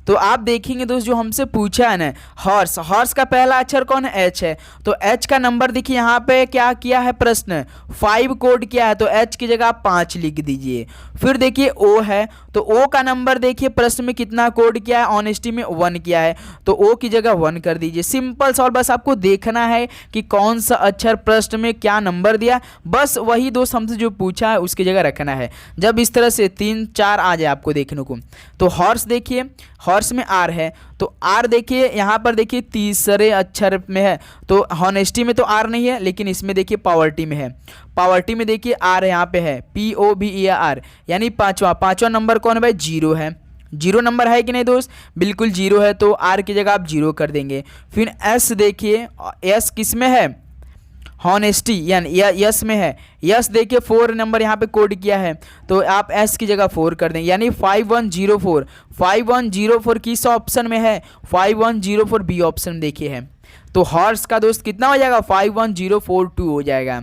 तो आप देखेंगे दोस्त जो हमसे पूछा है ना हॉर्स, हॉर्स का पहला अक्षर कौन है? H है। तो H का नंबर देखिए यहाँ पे क्या किया है प्रश्न, 5 कोड किया है, तो H की जगह आप 5 लिख दीजिए। फिर देखिए O है, तो O का नंबर देखिए प्रश्न में कितना कोड किया है, ऑनेस्टी में 1 किया है, तो O की जगह 1 कर दीजिए। सिंपल सॉल्व, बस आपको देखना है कि कौन सा अक्षर प्रश्न में क्या नंबर दिया, बस वही दोस्त हमसे जो पूछा है उसकी जगह रखना है। जब इस तरह से 3 4 आ जाए आपको देखने को, तो हॉर्स देखिए, हॉर्स में R है, तो R देखिए यहाँ पर देखिए तीसरे अक्षर में है, तो हॉनेस्टी में तो R नहीं है, लेकिन इसमें देखिए पावर्टी में है। पावर्टी में देखिए R यहाँ पे है, POVER, यानी पांचवा नंबर कौन है भाई? 0 है। 0 नंबर है कि नहीं दोस्त? बिल्कुल 0 है, तो R की जगह आप 0 कर देंगे। फिर S देखिए, S किस में है? हॉनेस्टी यानी यस में है। यस देखिए 4 नंबर यहाँ पे कोड किया है, तो आप एस की जगह 4 कर देंगे, यानी 5104। 5104 किस ऑप्शन में है? 5104 बी ऑप्शन देखिए है। तो हॉर्स का दोस्त कितना हो जाएगा? 51042 हो जाएगा।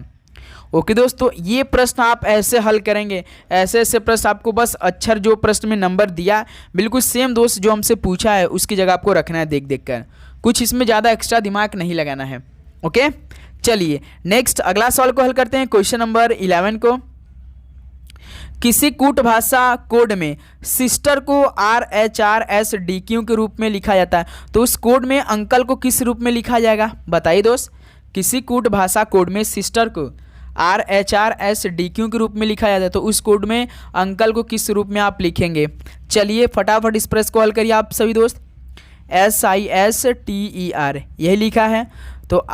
ओके दोस्तों, ये प्रश्न आप ऐसे हल करेंगे, ऐसे ऐसे प्रश्न आपको बस अक्षर जो प्रश्न में नंबर दिया बिल्कुल सेम दोस्त जो हमसे पूछा है उसकी जगह आपको रखना है देख देख कर, कुछ इसमें ज़्यादा एक्स्ट्रा दिमाग नहीं लगाना है। ओके, चलिए नेक्स्ट अगला सवाल को हल करते हैं, क्वेश्चन नंबर 11 को। किसी कूट भाषा कोड में सिस्टर को RHRSDQ के रूप में लिखा जाता है, तो उस कोड में अंकल को किस रूप में लिखा जाएगा? बताइए दोस्त। किसी कूट भाषा कोड में सिस्टर को RHRSDQ के रूप में लिखा जाता है, तो उस कोड में अंकल को किस रूप में आप लिखेंगे? चलिए फटाफट इस प्रश्न को हल करिए आप सभी दोस्त। SISTER यही लिखा है, तो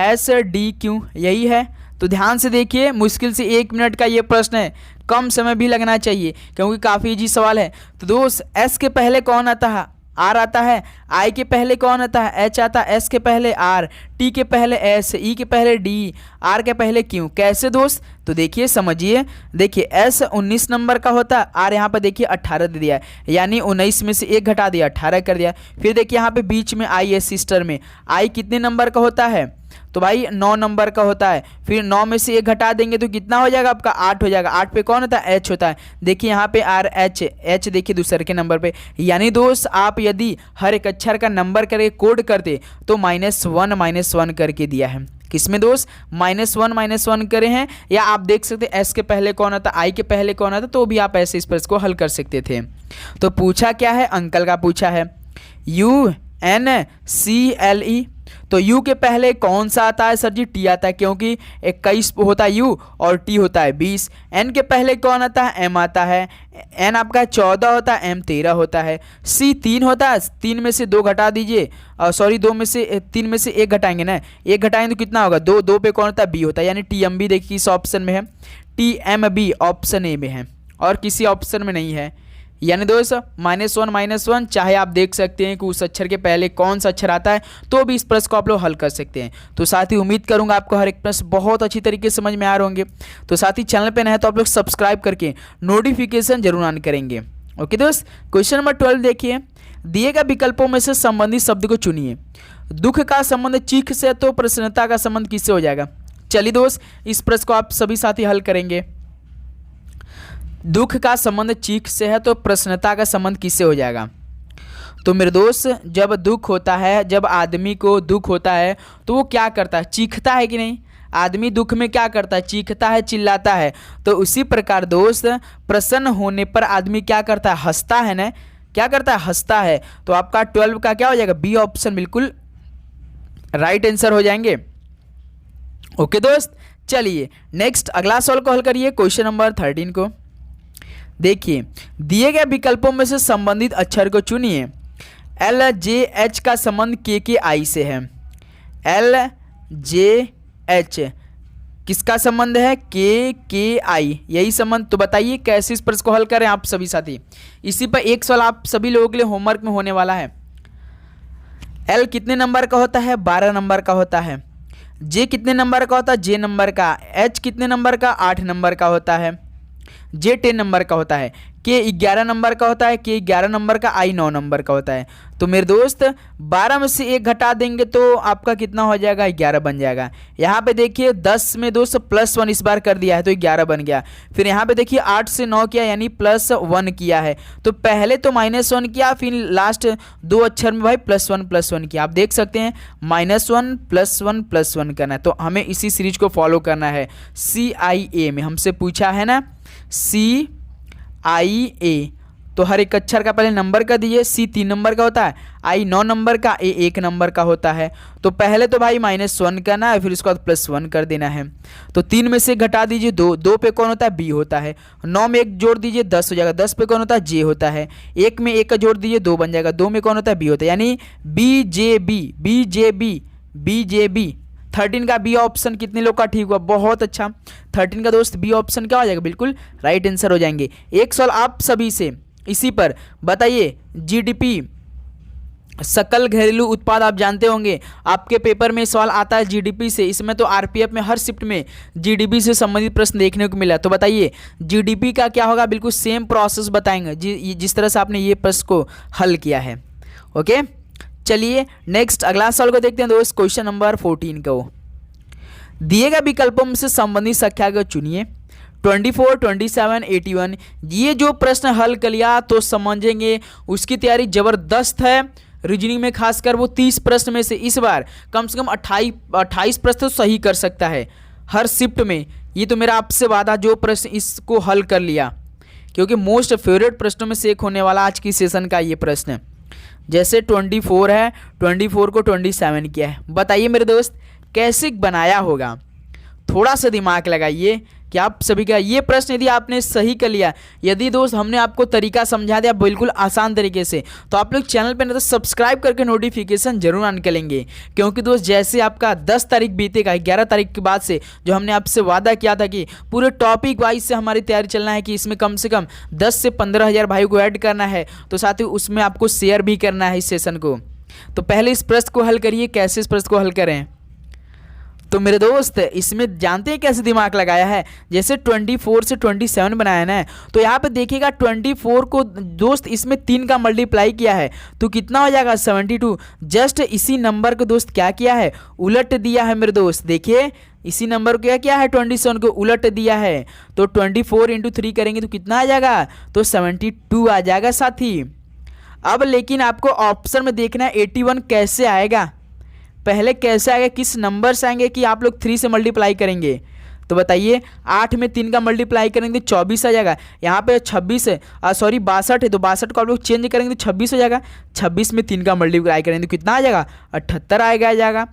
RHRSDQ यही है। तो ध्यान से देखिए, मुश्किल से 1 मिनट का ये प्रश्न है, कम समय भी लगना चाहिए क्योंकि काफ़ी इजी सवाल है। तो दोस्त S के पहले कौन आता है? R आता है। I के पहले कौन आता है? H आता है। S के पहले R, T के पहले S, E के पहले D, R के पहले Q। कैसे दोस्त? तो देखिए समझिए, देखिए S 19 नंबर का होता है, R यहाँ पर देखिए 18 दे दिया है, यानी 19 में से 1 घटा दिया, 18 कर दिया। फिर देखिए यहाँ पे बीच में I है सिस्टर में, I कितने नंबर का होता है? तो भाई 9 नंबर का होता है। फिर 9 में से 1 घटा देंगे तो कितना हो जाएगा आपका? 8 हो जाएगा। 8 पे कौन होता है? H होता है। देखिए यहाँ पे RH, H देखिए दूसरे के नंबर पे, यानी दोस्त आप यदि हर एक अक्षर का नंबर करके कोड करते तो -1 करके दिया है। किसमें दोस्त? -1 करे हैं, या आप देख सकते हैं S के पहले कौन आता है, I के पहले कौन आता, तो भी आप ऐसे इस प्रश्न को हल कर सकते थे। तो पूछा क्या है? अंकल का पूछा है। UNCLE, तो U के पहले कौन सा आता है? सर जी T आता है, क्योंकि 21 होता है U और T होता है 20। N के पहले कौन आता है? M आता है। N आपका 14 होता है, M 13 होता है। C 3 होता है, 3 में से 2 घटा दीजिए, सॉरी 3 में से 1 घटाएंगे ना, 1 घटाएंगे तो कितना होगा? 2, 2 पे कौन होता है? B होता है, यानी TMB देखिए इस ऑप्शन में है, TMB ऑप्शन ए में है और किसी ऑप्शन में नहीं है। यानी दोस्त -1 चाहे आप देख सकते हैं कि उस अक्षर के पहले कौन सा अक्षर आता है, तो भी इस प्रश्न को आप लोग हल कर सकते हैं। तो साथ ही उम्मीद करूंगा आपको हर एक प्रश्न बहुत अच्छी तरीके से समझ में आ रहे होंगे। तो साथ ही चैनल पे नए हैं तो आप लोग सब्सक्राइब करके नोटिफिकेशन जरूर ऑन करेंगे। ओके दोस्त, क्वेश्चन नंबर 12 देखिए, दिए गए विकल्पों में से संबंधित शब्द को चुनिए। दुख का संबंध चीख से, तो प्रसन्नता का संबंध किससे हो जाएगा? चलिए दोस्त, इस प्रश्न को आप सभी साथी हल करेंगे। दुख का संबंध चीख से है, तो प्रसन्नता का संबंध किससे हो जाएगा? तो मेरे दोस्त, जब दुख होता है, जब आदमी को दुख होता है तो वो क्या करता है? चीखता है कि नहीं? आदमी दुख में क्या करता है? चीखता है, चिल्लाता है। तो उसी प्रकार दोस्त प्रसन्न होने पर आदमी क्या करता है? हंसता है ना, क्या करता है? हंसता है। तो आपका 12 का क्या हो जाएगा? बी ऑप्शन बिल्कुल राइट आंसर हो जाएंगे। ओके दोस्त, चलिए नेक्स्ट अगला सवाल को हल करिए, क्वेश्चन नंबर 13 को। देखिए, दिए गए विकल्पों में से संबंधित अक्षर को चुनिए। LJH का संबंध KKI से है। LJH किसका संबंध है? KKI, यही संबंध। तो बताइए कैसे इस प्रश्न को हल करें आप सभी साथी। इसी पर एक सवाल आप सभी लोगों के लिए होमवर्क में होने वाला है। L कितने नंबर का होता है? 12 नंबर का होता है। J कितने नंबर का होता है? J नंबर का। H कितने नंबर का? 8 नंबर का होता है। J 10 नंबर का होता है। के 11 नंबर का होता है, के 11 नंबर का, आई 9 नंबर का होता है। तो मेरे दोस्त 12 में से 1 घटा देंगे तो आपका कितना हो जाएगा, 11 बन जाएगा। यहाँ पे देखिए 10 में दोस्त +1 इस बार कर दिया है तो 11 बन गया। फिर यहाँ पे देखिए 8 से 9 किया यानी +1 किया है। तो पहले तो -1 किया, फिर लास्ट 2 अक्षर में भाई +1 किया। आप देख सकते हैं -1 +1 +1 करना है। तो हमें इसी सीरीज को फॉलो करना है। CIA में हमसे पूछा है ना, CIA, तो हर एक अक्षर का पहले नंबर का दीजिए। C 3 नंबर का होता है, I 9 नंबर का, A 1 नंबर का होता है। तो पहले तो भाई -1 करना है, फिर उसके बाद +1 कर देना है। तो 3 में से घटा दीजिए 2, 2 पे कौन होता है, B होता है। 9 में 1 जोड़ दीजिए 10 हो जाएगा, 10 पे कौन होता है, J होता है। 1 में 1 का जोड़ दीजिए 2 बन जाएगा, 2 में कौन होता है, B होता है। यानी BJB। 13 का बी ऑप्शन कितने लोग का ठीक हुआ, बहुत अच्छा। 13 का दोस्त बी ऑप्शन क्या हो जाएगा, बिल्कुल राइट आंसर हो जाएंगे। एक सवाल आप सभी से इसी पर बताइए, जीडीपी सकल घरेलू उत्पाद आप जानते होंगे, आपके पेपर में सवाल आता है जीडीपी से। इसमें तो आरपीएफ में हर शिफ्ट में जीडीपी से संबंधित प्रश्न देखने को मिला। तो बताइए जीडीपी का क्या होगा, बिल्कुल सेम प्रोसेस बताएंगे जिस तरह से आपने ये प्रश्न को हल किया है। ओके, चलिए नेक्स्ट अगला सवाल को देखते हैं दोस्त। क्वेश्चन नंबर 14 को दिए गए विकल्पों में से संबंधित संख्या को चुनिए। 24, 27, 81। ये जो प्रश्न हल कर लिया तो समझेंगे उसकी तैयारी जबरदस्त है। रीजनिंग में खासकर वो 30 प्रश्न में से इस बार कम से कम 28 प्रश्न तो सही कर सकता है हर शिफ्ट में। ये तो मेरा आपसे वादा, जो प्रश्न इसको हल कर लिया, क्योंकि मोस्ट फेवरेट प्रश्नों में से एक होने वाला आज की सेशन का ये प्रश्न। जैसे 24 है, 24 को 27 किया है। बताइए मेरे दोस्त कैसे बनाया होगा, थोड़ा सा दिमाग लगाइए कि आप सभी का ये प्रश्न यदि आपने सही कर लिया, यदि दोस्त हमने आपको तरीका समझा दिया बिल्कुल आसान तरीके से, तो आप लोग चैनल पर ना तो सब्सक्राइब करके नोटिफिकेशन जरूर ऑन करेंगे। क्योंकि दोस्त जैसे आपका 10 तारीख बीतेगा, 11 तारीख के बाद से जो हमने आपसे वादा किया था कि पूरे टॉपिक वाइज से हमारी तैयारी चलना है कि इसमें कम से कम 10 से 15 हज़ार भाई को ऐड करना है, तो साथ ही उसमें आपको शेयर भी करना है इस सेशन को। तो पहले इस प्रश्न को हल करिए, कैसे इस प्रश्न को हल करें। तो मेरे दोस्त इसमें जानते हैं कैसे दिमाग लगाया है। जैसे 24 से 27 बनाया ना, तो यहाँ पे देखिएगा 24 को दोस्त इसमें 3 का मल्टीप्लाई किया है तो कितना हो जाएगा 72। जस्ट इसी नंबर को दोस्त क्या किया है, उलट दिया है मेरे दोस्त। देखिए इसी नंबर को क्या किया है, 27 को उलट दिया है। तो 24 × 3 करेंगे तो कितना आ जाएगा, तो 72 आ जाएगा साथी। अब लेकिन आपको ऑप्शन में देखना है 81 कैसे आएगा, पहले कैसे आएगा, किस नंबर से आएंगे कि आप लोग 3 से मल्टीप्लाई करेंगे। तो बताइए 8 में 3 का मल्टीप्लाई करेंगे तो 24 आ जाएगा। यहाँ पे 62 है, 62 है, तो 62 को आप लोग चेंज करेंगे तो 26 हो जाएगा। 26 में 3 का मल्टीप्लाई करेंगे तो कितना आ जाएगा, 78 आ जाएगा।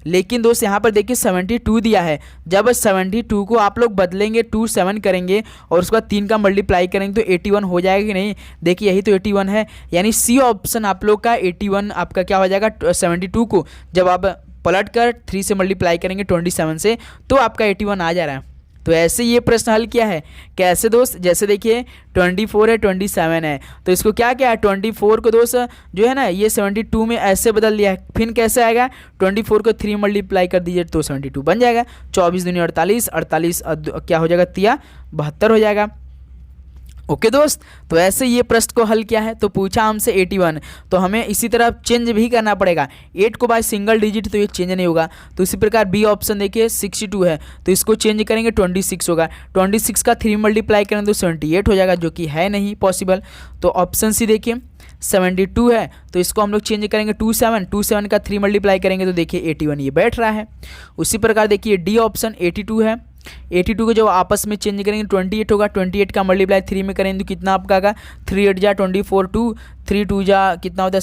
लेकिन दोस्त यहाँ पर देखिए 72 दिया है। जब 72 को आप लोग बदलेंगे 27 करेंगे और उसके बाद 3 का मल्टीप्लाई करेंगे तो 81 हो जाएगा कि नहीं। देखिए यही तो 81 है, यानी सी ऑप्शन आप लोग का 81 आपका क्या हो जाएगा। 72 को जब आप पलट कर 3 से मल्टीप्लाई करेंगे 27 से तो आपका 81 आ जा रहा है। तो ऐसे ये प्रश्न हल किया है। कैसे दोस्त, जैसे देखिए 24 है, 27 है, तो इसको क्या किया है, 24 को दोस्त जो है ना ये 72 में ऐसे बदल दिया है। फिर कैसे आएगा, 24 को 3 मल्टीप्लाई कर दीजिए तो 72 बन जाएगा। 24 दूनी 48, 48 क्या हो जाएगा, 72 हो जाएगा। ओके दोस्त, तो ऐसे ये प्रश्न को हल किया है। तो पूछा हमसे 81, तो हमें इसी तरह चेंज भी करना पड़ेगा। 8 को बाय सिंगल डिजिट तो ये चेंज नहीं होगा। तो इसी प्रकार बी ऑप्शन देखिए 62 है, तो इसको चेंज करेंगे 26 होगा। 26 का 3 मल्टीप्लाई करेंगे तो 78 हो जाएगा, जो कि है नहीं पॉसिबल। तो ऑप्शन सी देखिए 72 है, तो इसको हम लोग चेंज करेंगे 27 का 3 मल्टीप्लाई करेंगे तो देखिए 81 ये बैठ रहा है। उसी प्रकार देखिए डी ऑप्शन 82 है, 82 को जब आपस में चेंज करेंगे 28 होगा। 28 का मल्टीप्लाई 3 में करेंगे तो कितना आपका आएगा, 3 8 जा 24, 2 3 2 जा कितना होता है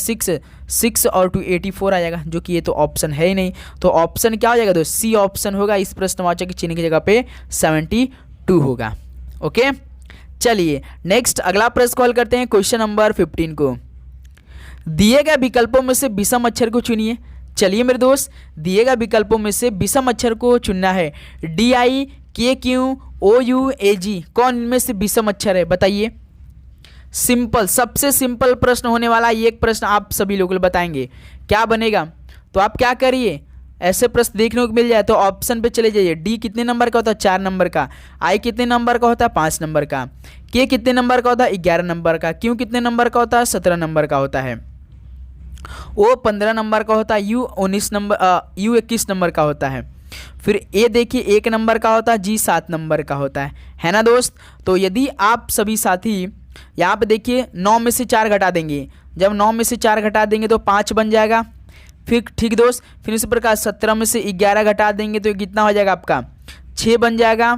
6 और 2 84 आ जाएगा, जो कि ये तो ऑप्शन है ही नहीं। तो ऑप्शन क्या हो जाएगा दोस्त, सी ऑप्शन होगा। इस प्रश्नवाचक के चिन्ह की जगह पे 72 होगा। ओके, चलिए नेक्स्ट अगला प्रश्न हल करते हैं। क्वेश्चन नंबर 15 को दिए गए विकल्पों में से विषम अक्षर को चुनिए। चलिए मेरे दोस्त दिए गए विकल्पों में से विषम अक्षर को चुनना है। DI KQ OU AG, कौन इनमें से विषम अक्षर है बताइए। सिंपल, सबसे सिंपल प्रश्न होने वाला ये एक प्रश्न आप सभी लोगों को बताएंगे क्या बनेगा। तो आप क्या करिए, ऐसे प्रश्न देखने को मिल जाए तो ऑप्शन पे चले जाइए। डी कितने नंबर का होता है? 4 नंबर का। आई कितने नंबर का होता है? 5 नंबर का। के कितने नंबर का होता है? 11 नंबर का। क्यू कितने नंबर का होता है? 17 नंबर का होता है। ओ 15 नंबर का होता है। यू 21 नंबर का होता है। फिर ए देखिए 1 नंबर का होता है। जी 7 नंबर का होता है ना दोस्त। तो यदि आप सभी साथी यहाँ पे देखिए 9 में से 4 घटा देंगे, जब 9 में से 4 घटा देंगे तो 5 बन जाएगा। फिर ठीक दोस्त, फिर इसी प्रकार 17 में से 11 घटा देंगे तो कितना हो जाएगा आपका? 6 बन जाएगा।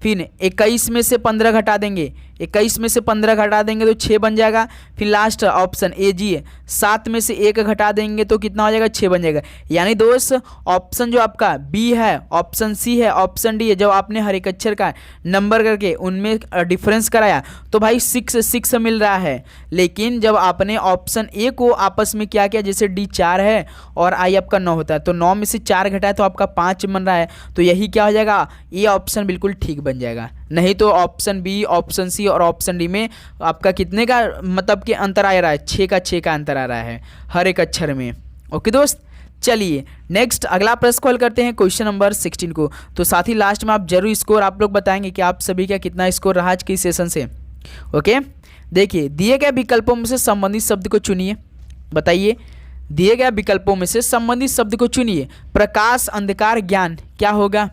फिर 21 में से 15 घटा देंगे, 21 में से 15 घटा देंगे तो 6 बन जाएगा। फिर लास्ट ऑप्शन ए जी है, 7 में से 1 घटा देंगे तो कितना हो जाएगा? 6 बन जाएगा। यानी दोस्त ऑप्शन जो आपका बी है, ऑप्शन सी है, ऑप्शन डी है, जब आपने हर एक अक्षर का नंबर करके उनमें डिफरेंस कराया तो भाई 6 मिल रहा है। लेकिन जब आपने ऑप्शन ए को आपस में क्या किया, जैसे डी 4 है और आई आपका 9 होता है, तो 9 में से 4 घटाए तो आपका 5 बन रहा है। तो यही क्या हो जाएगा? ये ऑप्शन बिल्कुल ठीक बन जाएगा। नहीं तो ऑप्शन बी, ऑप्शन सी और ऑप्शन डी में आपका कितने का मतलब कि अंतर आ रहा है? 6 का अंतर आ रहा है हर एक अक्षर में। ओके दोस्त, चलिए नेक्स्ट अगला प्रश्न हल करते हैं, क्वेश्चन नंबर 16 को। तो साथ ही लास्ट में आप जरूर स्कोर आप लोग बताएंगे कि आप सभी का कितना स्कोर रहा आज के सेशन से। ओके, देखिए दिए गए विकल्पों में से संबंधित शब्द को चुनिए। बताइए, दिए गए विकल्पों में से संबंधित शब्द को चुनिए। प्रकाश, अंधकार, ज्ञान, क्या होगा?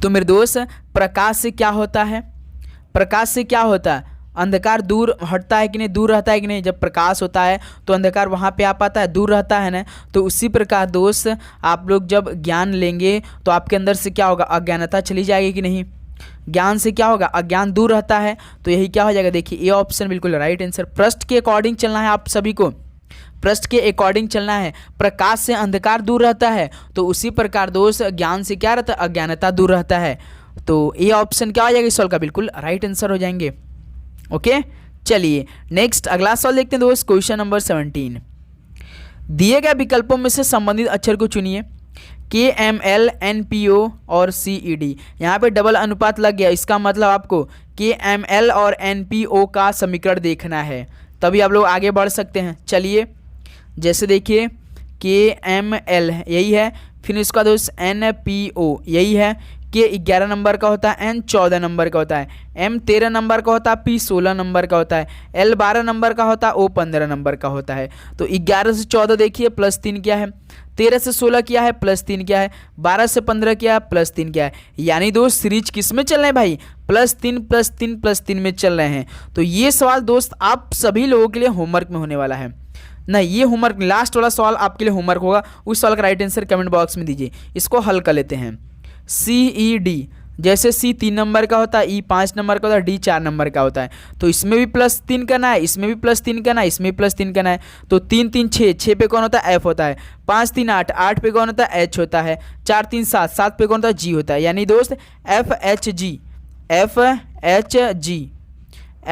तो मेरे दोस्त प्रकाश से क्या होता है? प्रकाश से क्या होता है? अंधकार दूर हटता है कि नहीं, दूर रहता है कि नहीं? जब प्रकाश होता है तो अंधकार वहाँ पे आ पाता है, दूर रहता है ना। तो उसी प्रकार दोस्त आप लोग जब ज्ञान लेंगे तो आपके अंदर से क्या होगा? अज्ञानता चली जाएगी कि नहीं? ज्ञान से क्या होगा? अज्ञान दूर रहता है। तो यही क्या हो जाएगा? देखिए ये ऑप्शन बिल्कुल राइट आंसर। प्रश्न के अकॉर्डिंग चलना है आप सभी को, प्रश्न के अकॉर्डिंग चलना है। प्रकाश से अंधकार दूर रहता है तो उसी प्रकार दोस्त ज्ञान से क्या रहता है? अज्ञानता दूर रहता है। तो ये ऑप्शन क्या हो जाएगा? इस सवाल का बिल्कुल राइट आंसर हो जाएंगे। ओके, चलिए नेक्स्ट अगला सवाल देखते हैं दोस्त, क्वेश्चन नंबर 17। दिए गए विकल्पों में से संबंधित अक्षर को चुनिए। KML, NPO और CED। यहाँ पे डबल अनुपात लग गया, इसका मतलब आपको KML और NPO का समीकरण देखना है, तभी आप लोग आगे बढ़ सकते हैं। चलिए जैसे देखिए KML यही है, फिर इसका दोस्त NPO यही है। K 11 नंबर का होता है, N 14 नंबर का होता है, M 13 नंबर का होता है, P 16 नंबर का होता है, L 12 नंबर का होता है, O 15 नंबर का होता है। तो 11 से 14 देखिए प्लस 3 क्या है, 13 से 16 क्या है प्लस 3 क्या है, 12 से 15 क्या है प्लस 3 क्या है। यानी दोस्त सीरीज किस में चल रहे हैं भाई? प्लस 3 प्लस 3 प्लस 3 में चल रहे हैं। तो ये सवाल दोस्त आप सभी लोगों के लिए होमवर्क में होने वाला है। नहीं, ये होमवर्क लास्ट वाला सवाल आपके लिए होमवर्क होगा। उस सवाल का राइट आंसर कमेंट बॉक्स में दीजिए। इसको हल कर लेते हैं। CED, जैसे C 3 नंबर का होता है, E 5 नंबर का होता है, D 4 नंबर का होता है। तो इसमें भी प्लस 3 करना है, इसमें भी प्लस 3 करना है, इसमें भी प्लस 3 करना है। तो 3 3 6, 6 पे कौन होता है? F होता है। 5 3 8, 8 पे कौन होता है? H होता है। 4 3 7, 7 पे कौन होता है? G होता है। यानी दोस्त FHG, FHG,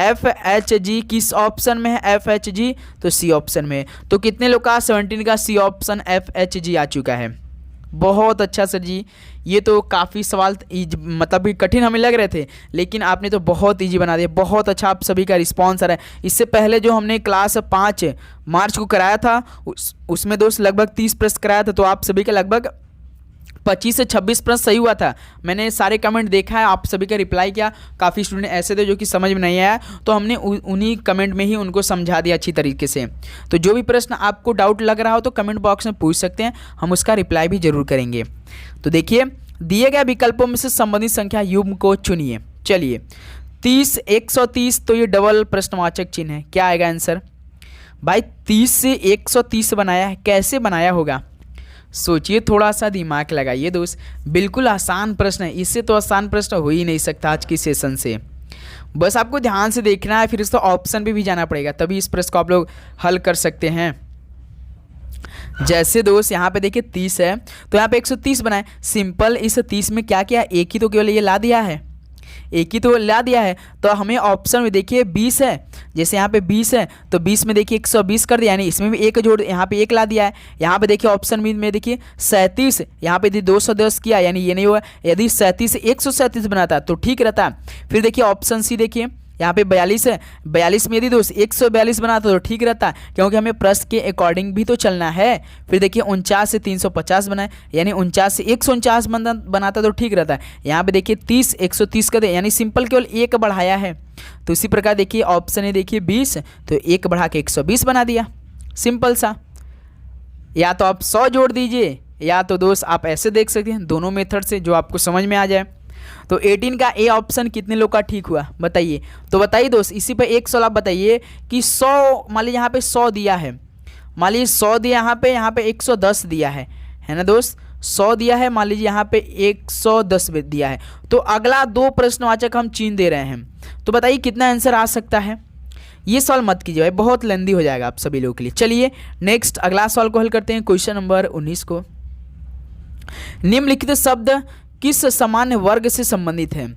FHG किस ऑप्शन में है? FHG तो C ऑप्शन में है। तो कितने लोग का 17 का C ऑप्शन FHG आ चुका है? बहुत अच्छा सर जी, ये तो काफ़ी सवाल मतलब कि कठिन हमें लग रहे थे, लेकिन आपने तो बहुत इजी बना दिया। बहुत अच्छा आप सभी का रिस्पांस आ रहा है। इससे पहले जो हमने क्लास 5 मार्च को कराया था उसमें दोस्त लगभग 30 प्रश्न कराया था, तो आप सभी का लगभग 25 से 26 प्रश्न सही हुआ था। मैंने सारे कमेंट देखा है, आप सभी का रिप्लाई किया। काफ़ी स्टूडेंट ऐसे थे जो कि समझ में नहीं आया, तो हमने उन्हीं कमेंट में ही उनको समझा दिया अच्छी तरीके से। तो जो भी प्रश्न आपको डाउट लग रहा हो तो कमेंट बॉक्स में पूछ सकते हैं, हम उसका रिप्लाई भी जरूर करेंगे। तो देखिए दिए गए विकल्पों में से संबंधित संख्या युग्म को चुनिए। चलिए 30, 130, तो ये डबल प्रश्नवाचक चिन्ह है, क्या आएगा आंसर? भाई 30 से 130 बनाया है, कैसे बनाया होगा? सोचिए, थोड़ा सा दिमाग लगाइए दोस्त। बिल्कुल आसान प्रश्न है, इससे तो आसान प्रश्न हो ही नहीं सकता आज की सेशन से। बस आपको ध्यान से देखना है, फिर इस तो ऑप्शन पे भी जाना पड़ेगा, तभी इस प्रश्न को आप लोग हल कर सकते हैं। जैसे दोस्त यहाँ पे देखिए 30 है तो यहाँ पे 130 बनाए। सिंपल, इस 30 में क्या किया? एक ही तो केवल ये ला दिया है, एक ही तो ला दिया है। तो हमें ऑप्शन में देखिए 20 है, जैसे यहाँ पे 20 है तो 20 में देखिए 120 कर दिया, यानी इसमें भी एक जोड़, यहाँ पे एक ला दिया है। यहाँ पे देखिए ऑप्शन में देखिए 37, यहाँ पे 210 किया, यानी ये नहीं हुआ। यदि 37 से 137 बनाता तो ठीक रहता। फिर देखिए ऑप्शन सी, देखिए यहाँ पे 42 है, 42 में यदि दोस्त 142 बनाता तो ठीक रहता, क्योंकि हमें प्रश्न के अकॉर्डिंग भी तो चलना है। फिर देखिए 49 से 350 बनाए, यानी 49 से 149 बनाता तो ठीक रहता है। यहाँ पे देखिए 30 130 कर दे, यानी सिंपल केवल एक बढ़ाया है। तो इसी प्रकार देखिए ऑप्शन है देखिए 20, तो एक बढ़ा के 120 बना दिया, सिंपल सा। या तो आप 100 जोड़ दीजिए, या तो दोस्त आप ऐसे देख सकते हैं, दोनों मेथड से जो आपको समझ में आ जाए। तो 18 का ए ऑप्शन कितने लोग का ठीक हुआ बताइए। तो बताइए दोस्त, इसी पे एक सवाल आप बताइए कि 100, मान लीजिए यहाँ पे 100 दिया है, मान लीजिए 100 दिया, यहाँ पे 110 दिया है ना दोस्त, 100 दिया है, मान लीजिए यहाँ पे 110 दिया है। तो अगला 2 प्रश्नवाचक हम चिन्ह दे रहे हैं, तो बताइए कितना आंसर आ सकता है। ये सवाल मत कीजिए भाई, बहुत लेंदी हो जाएगा आप सभी लोगों के लिए। चलिए नेक्स्ट अगला सवाल को हल करते हैं, क्वेश्चन नंबर 19 को। निम्नलिखित शब्द किस सामान्य वर्ग से संबंधित है।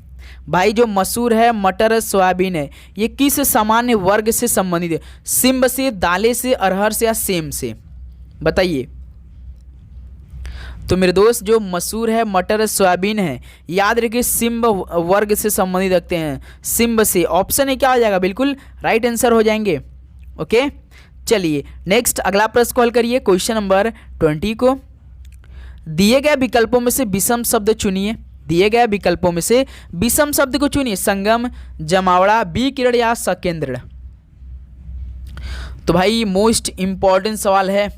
भाई जो मसूर है, मटर है, सोयाबीन है, ये किस सामान्य वर्ग से संबंधित है। सिंब से, दाले से, अरहर से या सेम से, बताइए। तो मेरे दोस्त जो मसूर है, मटर है, सोयाबीन है, याद रखिए सिंब वर्ग से संबंधित रखते हैं, सिंब से। ऑप्शन ए क्या हो जाएगा, बिल्कुल राइट आंसर हो जाएंगे। ओके चलिए नेक्स्ट अगला प्रश्न को हल करिए, क्वेश्चन नंबर 20 को। दिए गए विकल्पों में से विषम शब्द चुनिए। दिए गए विकल्पों में से विषम शब्द को चुनिए, संगम, जमावड़ा, विकिरण या सकेंद्र। तो भाई मोस्ट इंपॉर्टेंट सवाल है,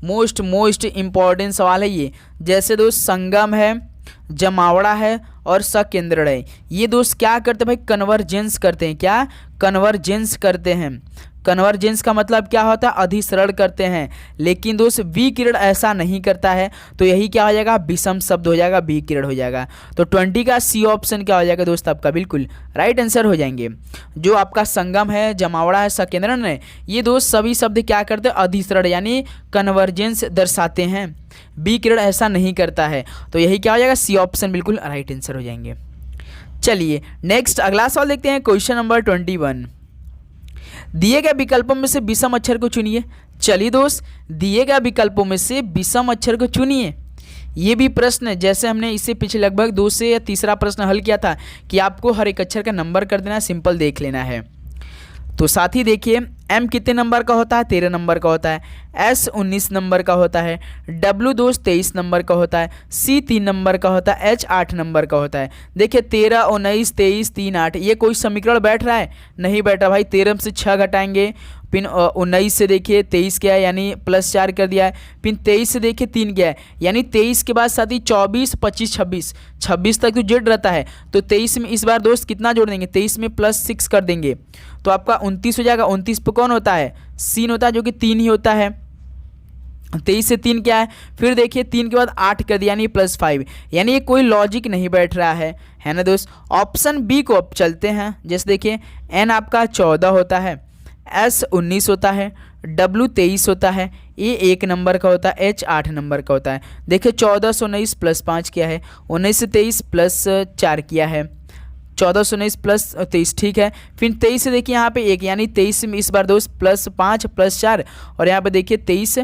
मोस्ट इंपॉर्टेंट सवाल है ये। जैसे दोस्त संगम है, जमावड़ा है और सकेंद्र है, ये दोस्त क्या करते हैं भाई, कन्वर्जेंस करते हैं। क्या कन्वर्जेंस करते हैं। कन्वर्जेंस का मतलब क्या होता है, अधिसरण करते हैं। लेकिन दोस्त विकिरण ऐसा नहीं करता है, तो यही क्या हो जाएगा, विषम शब्द हो जाएगा, विकिरण हो जाएगा। तो 20 का सी ऑप्शन क्या हो जाएगा दोस्त, आपका बिल्कुल राइट आंसर हो जाएंगे। जो आपका संगम है, जमावड़ा है, सकेंद्रण है, ये दोस्त सभी शब्द क्या करते हैं, अधिसरण यानी कन्वर्जेंस दर्शाते हैं, विकिरण ऐसा नहीं करता है। तो यही क्या हो जाएगा, सी ऑप्शन बिल्कुल राइट आंसर हो जाएंगे। चलिए नेक्स्ट अगला सवाल देखते हैं, क्वेश्चन नंबर 21। दिए गए विकल्पों में से विषम अक्षर को चुनिए। चलिए दोस्त, दिए गए विकल्पों में से विषम अक्षर को चुनिए। ये भी प्रश्न जैसे हमने इसे पिछले लगभग 2 से या तीसरा प्रश्न हल किया था कि आपको हर एक अक्षर का नंबर कर देना, सिंपल देख लेना है। तो साथ ही देखिए एम कितने नंबर का होता है, 13 नंबर का होता है। एस 19 नंबर का होता है। डब्ल्यू दोस्त 23 नंबर का होता है। सी 3 नंबर का होता है। एच 8 नंबर का होता है। देखिए 13, 19, 23, 3, 8, ये कोई समीकरण बैठ रहा है, नहीं बैठ रहा भाई। 13 से 6 घटाएंगे, फिर 19 से देखिए 23 क्या है, यानी +4 कर दिया है। फिर 23 से देखिए 3 क्या है, यानी 23 के बाद साथ ही 24, 25, 26 तक तो जेड रहता है। तो 23 में इस बार दोस्त कितना जोड़ देंगे, 23 में +6 कर देंगे तो आपका 29 हो जाएगा। 29 पे कौन होता है, सीन होता है, जो कि 3 ही होता है। 23 से 3 क्या है, फिर देखिए 3 के बाद 8 कर दिया, यानी +5, यानी ये कोई लॉजिक नहीं बैठ रहा है ना दोस्त। ऑप्शन बी को अब चलते हैं। जैसे देखिए एन आपका 14 होता है, एस 19 होता है, डब्ल्यू 23 होता है, ए 1 नंबर का होता है, एच 8 नंबर का होता है। देखिए 14 से 19 +5 किया है, 19 से 23 +4 किया है, 14 से 19 +23 ठीक है। फिर 23 से देखिए यहाँ पे 1, यानी 23 में इस बार दोस्त +5 +4, और यहाँ पे देखिए 23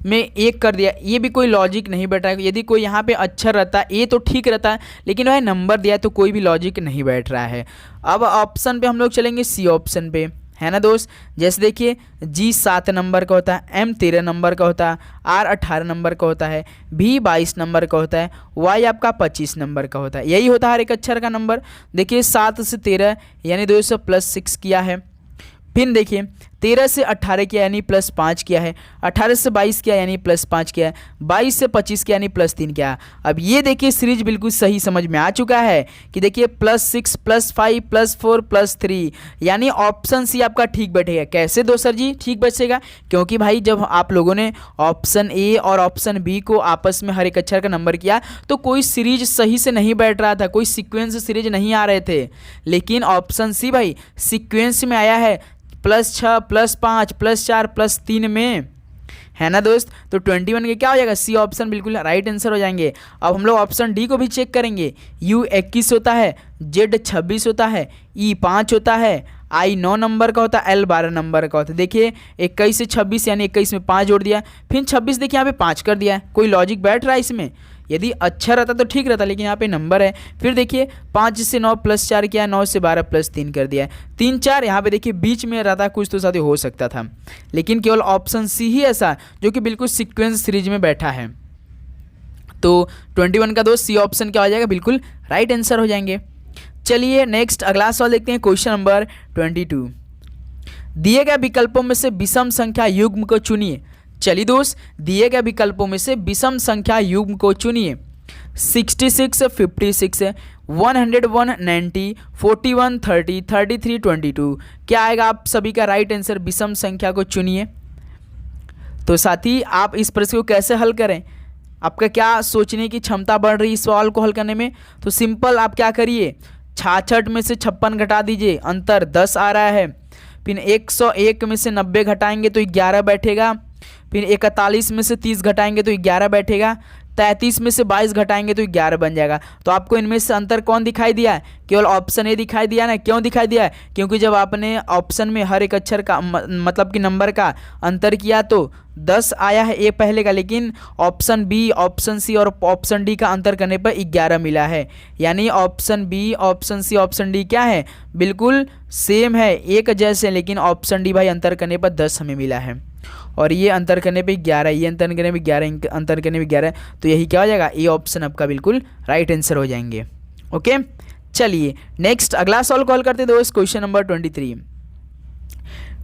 में 1 कर दिया। ये भी कोई लॉजिक नहीं बैठ रहा है। यदि कोई यहाँ पे अक्षर रहता ए तो ठीक रहता है, लेकिन वह नंबर दिया है तो कोई भी लॉजिक नहीं बैठ रहा है। अब ऑप्शन पे हम लोग चलेंगे सी ऑप्शन पे, है ना दोस्त। जैसे देखिए जी 7 नंबर का होता है, एम 13 नंबर का होता है, आर 18 नंबर का होता है, भी 22 नंबर का होता है, वाई आपका 25 नंबर का होता है। यही होता है हर एक अक्षर का नंबर। देखिए 7 से 13 यानी दोस्त +6 किया है। फिर देखिए 13 से 18 किया यानी +5 किया है, 18 से 22 किया यानी +5 किया है, 22 से 25 किया यानी +3 किया। अब ये देखिए सीरीज बिल्कुल सही समझ में आ चुका है कि देखिए +6 +5 +4 +3, यानी ऑप्शन सी आपका ठीक बैठेगा। कैसे दो सर जी ठीक बचेगा, क्योंकि भाई जब आप लोगों ने ऑप्शन ए और ऑप्शन बी को आपस में हर एक अक्षर का नंबर किया तो कोई सीरीज सही से नहीं बैठ रहा था, कोई सीक्वेंस सीरीज नहीं आ रहे थे। लेकिन ऑप्शन सी भाई सीक्वेंस में आया है, +6 +5 +4 +3 में, है ना दोस्त। तो 21 के क्या हो जाएगा, सी ऑप्शन बिल्कुल राइट आंसर हो जाएंगे। अब हम लोग ऑप्शन डी को भी चेक करेंगे। यू 21 होता है, जेड 26 होता है, ई 5 होता है, आई 9 नंबर का होता है, एल 12 नंबर का होता है। देखिए 21 से 26 यानी 21 में 5 जोड़ दिया, फिर 26 देखिए यहाँ पे 5 कर दिया है। कोई लॉजिक बैठ रहा है इसमें, यदि अच्छा रहता तो ठीक रहता, लेकिन यहाँ पे नंबर है। फिर देखिए 5 से 9 प्लस 4 किया, 9 से 12 प्लस 3 कर दिया है, 3 4। यहाँ पे देखिए बीच में रहता कुछ तो साथ ही हो सकता था, लेकिन केवल ऑप्शन सी ही ऐसा जो कि बिल्कुल सीक्वेंस सीरीज में बैठा है। तो 21 का दोस्त सी ऑप्शन क्या हो जाएगा, बिल्कुल राइट आंसर हो जाएंगे। चलिए नेक्स्ट अगला सवाल देखते हैं, क्वेश्चन नंबर 22। दिए गए विकल्पों में से विषम संख्या युग्म को चुनिए। चलिए दोस्त, दिए गए विकल्पों में से विषम संख्या युग्म को चुनिए। 66, 56, 101, 90, 41, 30, 33, 22। क्या आएगा आप सभी का राइट आंसर, विषम संख्या को चुनिए। तो साथी आप इस प्रश्न को कैसे हल करें, आपका क्या सोचने की क्षमता बढ़ रही है इस सवाल को हल करने में। तो सिंपल आप क्या करिए, 66 में से 56 घटा दीजिए, अंतर 10 आ रहा है। फिर 101 में से 90 घटाएंगे तो 11 बैठेगा। फिर 41 में से 30 घटाएंगे तो 11 बैठेगा। 33 में से 22 घटाएंगे तो 11 बन जाएगा। तो आपको इनमें से अंतर कौन दिखाई दिया है, केवल ऑप्शन ए दिखाई दिया ना। क्यों दिखाई दिया है, क्योंकि जब आपने ऑप्शन में हर एक अक्षर का मतलब कि नंबर का अंतर किया तो 10 आया है ए पहले का, लेकिन ऑप्शन बी, ऑप्शन सी और ऑप्शन डी का अंतर करने पर 11 मिला है। यानी option b, option c, option d क्या है, बिल्कुल सेम है, एक जैसे, लेकिन ऑप्शन डी भाई अंतर करने पर 10 हमें मिला है, और ये अंतर करने पे 11, ये अंतर करने पे 11, अंतर करने पे 11। तो यही क्या हो जाएगा, ए ऑप्शन आपका बिल्कुल राइट आंसर हो जाएंगे। ओके, चलिए नेक्स्ट अगला सवाल कॉल करते दोस्त, क्वेश्चन नंबर 23।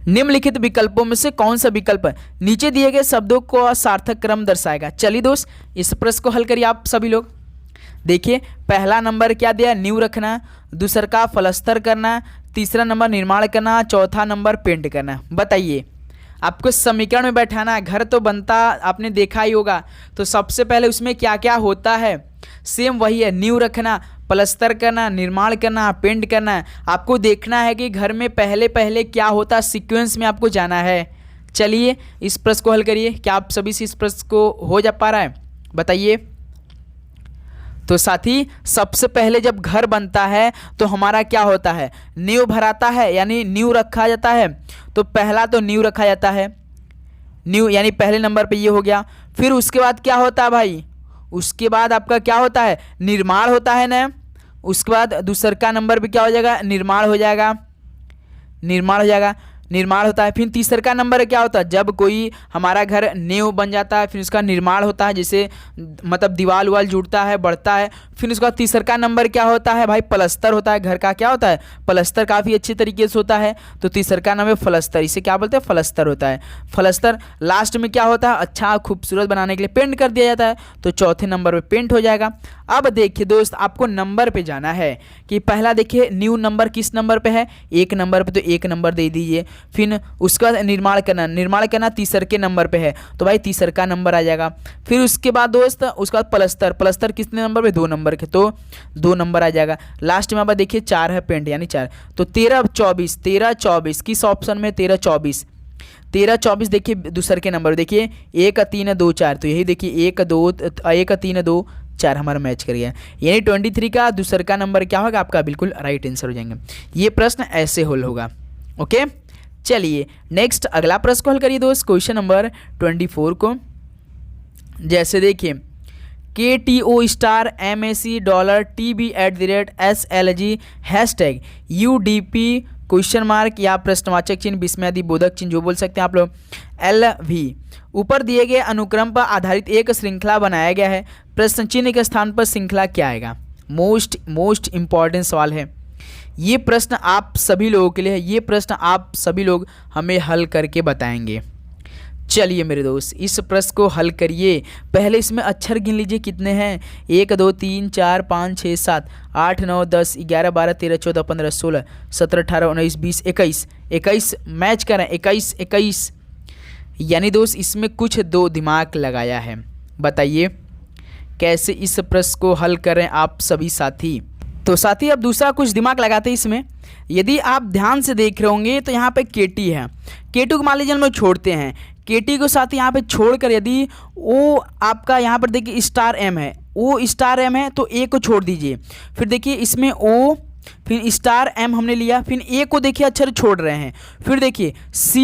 निम्नलिखित विकल्पों में से कौन सा विकल्प नीचे दिए गए शब्दों को सार्थक क्रम दर्शाएगा। चलिए दोस्त इस प्रश्न को हल करिए आप सभी लोग। देखिए पहला नंबर क्या दिया, नींव रखना, दूसरा का प्लास्टर करना, तीसरा नंबर निर्माण करना, चौथा नंबर पेंट करना। बताइए आपको समीकरण में बैठाना है, घर तो बनता आपने देखा ही होगा, तो सबसे पहले उसमें क्या क्या होता है, सेम वही है, नींव रखना, प्लास्टर करना, निर्माण करना, पेंट करना। आपको देखना है कि घर में पहले पहले क्या होता है, सीक्वेंस में आपको जाना है। चलिए इस प्रश्न को हल करिए, क्या आप सभी से इस प्रश्न को हो जा पा रहा है, बताइए। तो साथी सबसे पहले जब घर बनता है तो हमारा क्या होता है, नींव भराता है, यानी नींव रखा जाता है। तो पहला तो नींव रखा जाता है, नींव यानी पहले नंबर पे ये हो गया। फिर उसके बाद क्या होता है भाई, उसके बाद आपका क्या होता है, निर्माण होता है ना। उसके बाद दूसरा का नंबर पे क्या हो जाएगा, निर्माण हो जाएगा, निर्माण हो जाएगा, निर्माण होता है। फिर तीसरा का नंबर क्या होता है, जब कोई हमारा घर नींव बन जाता है फिर उसका निर्माण होता है, जैसे मतलब दीवार वाल जुड़ता है, बढ़ता है। फिर उसका तीसरा का नंबर क्या होता है भाई, प्लास्टर होता है। घर का क्या होता है, प्लास्टर काफ़ी अच्छे तरीके से होता है, तो तीसरा का नाम है प्लास्टर, इसे क्या बोलते हैं, प्लास्टर होता है। प्लास्टर लास्ट में क्या होता है, अच्छा खूबसूरत बनाने के लिए पेंट कर दिया जाता है, तो चौथे नंबर पर पेंट हो जाएगा। अब देखिए दोस्त आपको नंबर पे जाना है कि पहला देखिए न्यू नंबर किस नंबर पे है, 1 नंबर पे, तो 1 नंबर दे दीजिए। फिर उसका निर्माण करना, निर्माण करना तीसरे के नंबर पे है, तो भाई तीसरा का नंबर आ जाएगा। फिर उसके बाद दोस्त उसका बाद प्लास्टर, प्लास्टर कितने नंबर पे, 2 नंबर के, तो 2 नंबर आ जाएगा। लास्ट में आप देखिए 4 है, पेंट यानी 4, तो 13 24, 13 24 किस ऑप्शन में, 13 24, 13 24 देखिए दूसरे के नंबर देखिए 1 3 2 4, तो यही देखिए 1 2 1 3 2 4 हमारा मैच कर गया, यानी 23 का दूसरा का नंबर क्या होगा आपका, बिल्कुल राइट आंसर हो जाएंगे। ये प्रश्न ऐसे हल होगा। ओके, चलिए नेक्स्ट अगला प्रश्न को हल करिए दोस्त, क्वेश्चन नंबर 24 को। जैसे देखिए KTO star MAC $TB@SLG #UDP question mark या प्रश्नवाचक चिन्ह विस्मयादि बोधक चिन्ह जो बोल सकते हैं आप लोग LV ऊपर दिए गए अनुक्रम पर आधारित एक श्रृंखला बनाया गया है, प्रश्न चिन्ह के स्थान पर श्रृंखला क्या आएगा। मोस्ट इंपॉर्टेंट सवाल है ये प्रश्न आप सभी लोगों के लिए है, ये प्रश्न आप सभी लोग हमें हल करके बताएंगे। चलिए मेरे दोस्त इस प्रश्न को हल करिए। पहले इसमें अक्षर गिन लीजिए कितने हैं, 1 2 3 4 5 6 7 8 9 10 11 12 13 14 15 16 17 18 19 20 21 21 मैच करें 21 21, यानी दोस्त इसमें कुछ 2 दिमाग लगाया है। बताइए कैसे इस प्रश्न को हल करें आप सभी साथी। तो साथी अब दूसरा कुछ दिमाग लगाते हैं इसमें। यदि आप ध्यान से देख रहे होंगे तो यहाँ पे KT है, KT को मान लीजिए हम लोग छोड़ते हैं, KT को साथ यहाँ पे छोड़कर यदि O आपका यहाँ पर देखिए स्टार M है, O स्टार M है तो A को छोड़ दीजिए। फिर देखिए इसमें O फिर स्टार एम हमने लिया, फिर ए को देखिए अक्षर छोड़ रहे हैं, फिर देखिए $C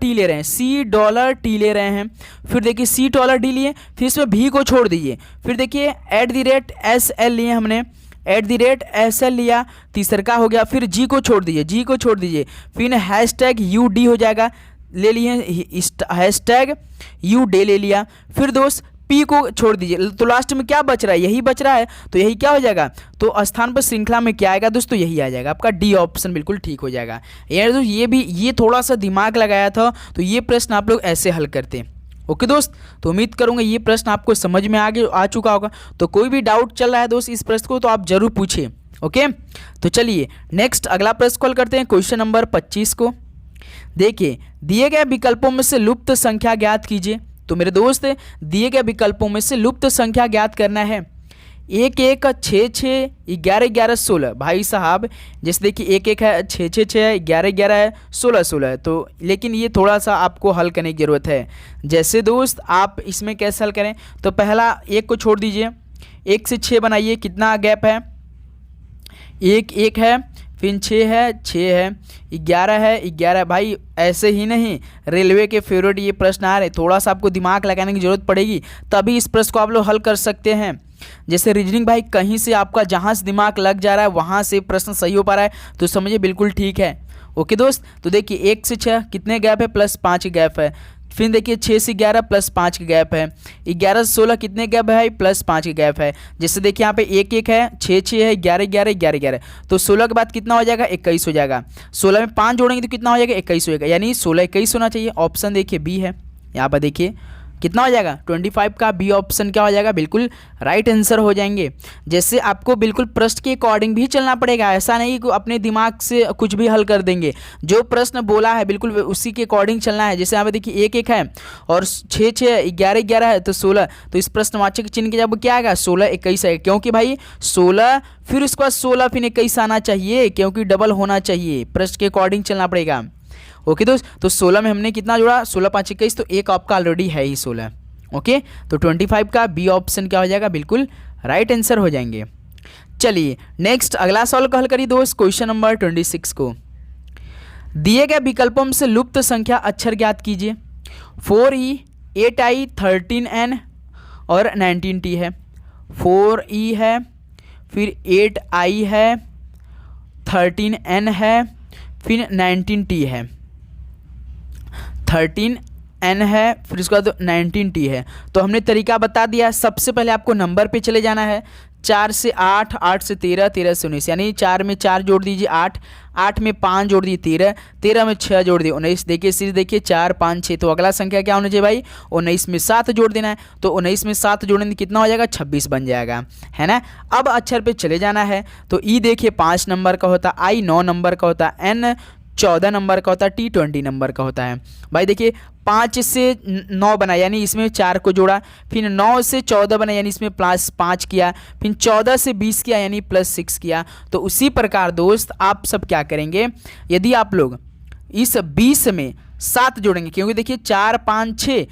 ले रहे हैं, $C ले रहे हैं, फिर देखिए $C लिए, फिर इसमें भी को छोड़ दीजिए, फिर देखिए @SL लिए हमने, @SL लिया, तीसरा का हो गया, फिर जी को छोड़ दीजिए, फिर #UD हो जाएगा, ले लिए #UD ले लिया, फिर दोस्त पी को छोड़ दीजिए, तो लास्ट में क्या बच रहा है, यही बच रहा है, तो यही क्या हो जाएगा, तो स्थान पर श्रृंखला में क्या आएगा दोस्तों, यही आ जाएगा, आपका डी ऑप्शन बिल्कुल ठीक हो जाएगा। यार दोस्त ये थोड़ा सा दिमाग लगाया था, तो ये प्रश्न आप लोग ऐसे हल करते हैं। ओके दोस्त, तो उम्मीद करूंगा ये प्रश्न आपको समझ में आ चुका होगा। तो कोई भी डाउट चल रहा है दोस्त इस प्रश्न को, तो आप जरूर पूछिए। ओके, तो चलिए नेक्स्ट अगला प्रश्न कॉल करते हैं, क्वेश्चन नंबर 25 को। देखिए, दिए गए विकल्पों में से लुप्त संख्या ज्ञात कीजिए। तो मेरे दोस्त, दिए गए विकल्पों में से लुप्त संख्या ज्ञात करना है। 1 1 6 6 11 11 16। भाई साहब जैसे देखिए 1 1 है, 6 6 6 है, 11 11 है, 16 16 है। तो लेकिन ये थोड़ा सा आपको हल करने की ज़रूरत है। जैसे दोस्त आप इसमें कैसे हल करें, तो पहला 1 को छोड़ दीजिए, 1 से 6 बनाइए, कितना गैप है, 1 1 है, फिर 6 है, 6 है, 11 है, 11 है। भाई ऐसे ही नहीं, रेलवे के फेवरेट ये प्रश्न आ रहे, थोड़ा सा आपको दिमाग लगाने की ज़रूरत पड़ेगी, तभी इस प्रश्न को आप लोग हल कर सकते हैं। जैसे रीजनिंग भाई कहीं से आपका जहाँ से दिमाग लग जा रहा है वहाँ से प्रश्न सही हो पा रहा है, तो समझिए बिल्कुल ठीक है। ओके दोस्त, तो देखिए 1 से 6 कितने गैप है, +5 गैप है। फिर देखिए 6 से 11 +5 का गैप है, 11 से 16 कितने गैप है, +5 का गैप है। जैसे देखिए यहाँ पे 1 1 है, 6 6 है, 11 11 11 11, तो 16 के बाद कितना हो जाएगा, 21 हो जाएगा। 16 में 5 जोड़ेंगे तो कितना हो जाएगा, 21 हो जाएगा, यानी 16 21 होना चाहिए। ऑप्शन देखिए बी है, यहाँ पर देखिए कितना हो जाएगा, 25 का बी ऑप्शन क्या हो जाएगा, बिल्कुल राइट आंसर हो जाएंगे। जैसे आपको बिल्कुल प्रश्न के अकॉर्डिंग भी चलना पड़ेगा, ऐसा नहीं कि अपने दिमाग से कुछ भी हल कर देंगे। जो प्रश्न बोला है बिल्कुल उसी के अकॉर्डिंग चलना है। जैसे यहाँ पे देखिए 1 1 है और 6 6 11 11 है, तो 16, तो इस प्रश्नवाचक चिन्ह के जब क्या आएगा, 16 21 है, क्योंकि भाई 16 फिर उसके बाद 16 फिर 21 आना चाहिए, क्योंकि डबल होना चाहिए, प्रश्न के अकॉर्डिंग चलना पड़ेगा। ओके दोस्त, तो 16 में हमने कितना जोड़ा, 16 5 21, तो एक आपका ऑलरेडी है ही 16। ओके, तो 25 का बी ऑप्शन क्या हो जाएगा, बिल्कुल राइट आंसर हो जाएंगे। चलिए नेक्स्ट अगला सवाल को हल करिए दोस्त, क्वेश्चन नंबर 26 को। दिए गए विकल्पों में से लुप्त संख्या अक्षर ज्ञात कीजिए। 4E 8I 13N और 19T है। 4E है, फिर 8I है, 13N है, फिर 19T है। 13N है, फिर उसके बाद 19T है। तो हमने तरीका बता दिया। सबसे पहले आपको नंबर पे चले जाना है, 4 से 8, 8 से 13, 13 से 19, यानी 4 में 4 जोड़ दीजिए 8, 8 में 5 जोड़ दीजिए 13, 13 में 6 जोड़ दिए 19। देखिए सीरीज देखिए 4 5 6, तो अगला संख्या क्या होना चाहिए भाई, 19 में 7 जोड़ देना है। तो 19 में 7 जोड़ने में कितना हो जाएगा, 26 बन जाएगा, है ना। अब अक्षर पे चले जाना है, तो ई देखिए 5 नंबर का होता है, आई 9 नंबर का होता है, एन 14 नंबर का होता है, टी 20 नंबर का होता है। भाई देखिए 5 से 9 बना, यानी इसमें 4 को जोड़ा, फिर 9 से 14 बना, यानी इसमें +5 किया, फिर 14 से 20 किया, यानी +6 किया। तो उसी प्रकार दोस्त आप सब क्या करेंगे, यदि आप लोग इस 20 में 7 जोड़ेंगे, क्योंकि देखिए 4 5 6,